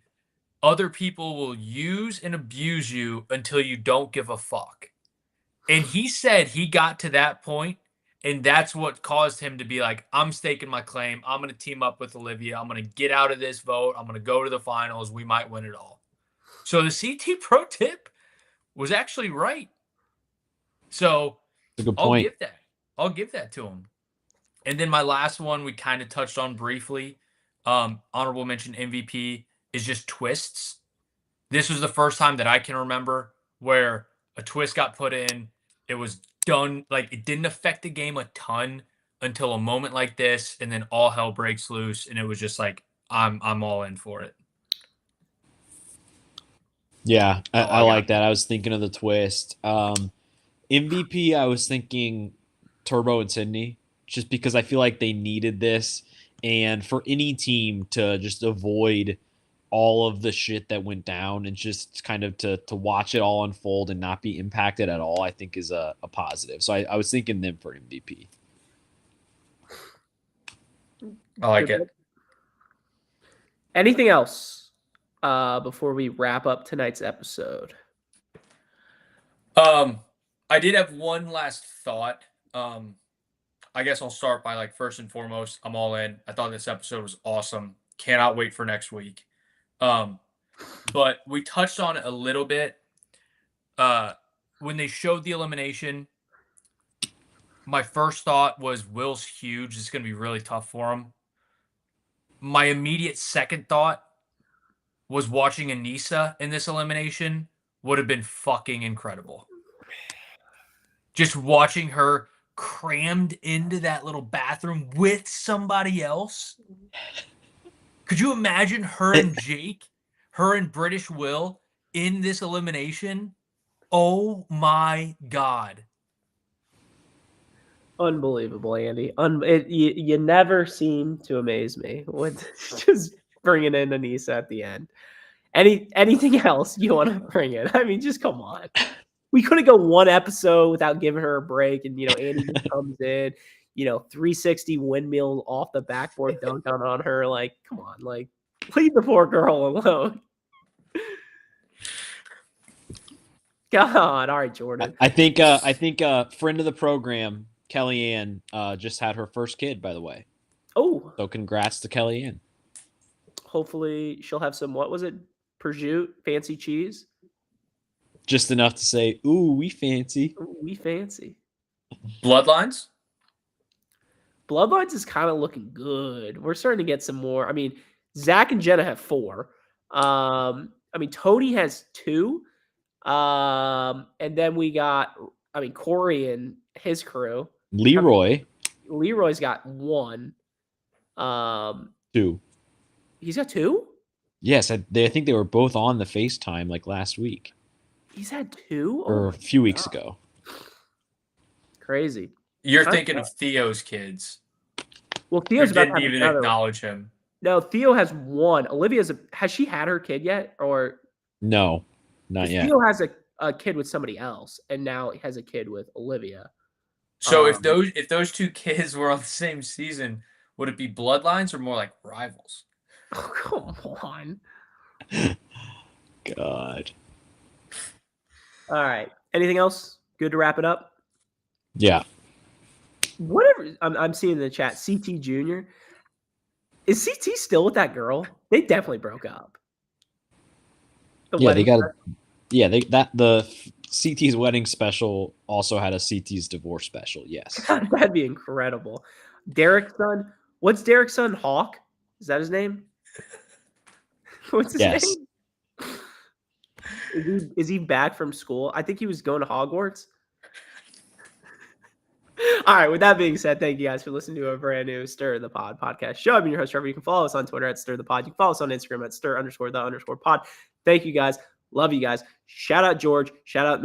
other people will use and abuse you until you don't give a fuck. And he said he got to that point, and that's what caused him to be like, I'm staking my claim. I'm going to team up with Olivia. I'm going to get out of this vote. I'm going to go to the finals. We might win it all. So the CT pro tip was actually right. So That's a good point. I'll give that to him. And then my last one we kind of touched on briefly. Honorable mention MVP is just twists. This was the first time that I can remember where a twist got put in. It was done. Like, it didn't affect the game a ton until a moment like this, and then all hell breaks loose, and it was just like, I'm all in for it. Yeah, I like that. I was thinking of the twist. MVP, I was thinking Turbo and Sydney, just because I feel like they needed this. And for any team to just avoid all of the shit that went down and just kind of to watch it all unfold and not be impacted at all, I think is a positive. So I was thinking them for MVP. I like Good it. pick. Anything else before we wrap up tonight's episode? I did have one last thought. I guess I'll start by like first and foremost, I'm all in. I thought this episode was awesome. Cannot wait for next week. But we touched on it a little bit. When they showed the elimination, my first thought was Will's huge. It's going to be really tough for him. My immediate second thought was watching Anissa in this elimination would have been fucking incredible. Just watching her crammed into that little bathroom with somebody else. Could you imagine her and Jake, her and British Will in this elimination? Oh my God. Unbelievable, Andy. You never seem to amaze me with just bringing in Anissa at the end. Anything else you want to bring in? I mean, just come on. We couldn't go one episode without giving her a break. And, Andy just comes in, 360 windmill off the backboard dunk on her. Like, come on. Like, leave the poor girl alone. God. All right, Jordan. I think friend of the program, Kellyanne, just had her first kid, by the way. Oh. So congrats to Kellyanne. Hopefully she'll have some, what was it? Prosciutto, fancy cheese. Just enough to say, ooh, we fancy. Ooh, we fancy. Bloodlines? Bloodlines is kind of looking good. We're starting to get some more. I mean, Zach and Jenna have 4. Tony has 2. And then we got, Corey and his crew. Leroy's got 1. 2. He's got 2? Yes, I think they were both on the FaceTime like last week. He's had 2? Or a few weeks ago. Crazy. You're thinking of Theo's kids. Well, Theo's about didn't even acknowledge him. No, Theo has 1. Has she had her kid yet? Or no, not yet. Theo has a kid with somebody else, and now he has a kid with Olivia. So if those 2 kids were on the same season, would it be bloodlines or more like rivals? Oh, come on. God. All right. Anything else? Good to wrap it up? Yeah. Whatever. I'm seeing in the chat, CT Jr. Is CT still with that girl? They definitely broke up. The CT's wedding special also had a CT's divorce special. Yes. That'd be incredible. Derek's son. What's Derek's son? Hawk? Is that his name? What's his name? Is he back from school? I think he was going to Hogwarts. All right. With that being said, thank you guys for listening to a brand new Stir the Pod podcast show. I'm your host, Trevor. You can follow us on Twitter at Stir the Pod. You can follow us on Instagram at Stir_the_pod. Thank you guys. Love you guys. Shout out George. Shout out May.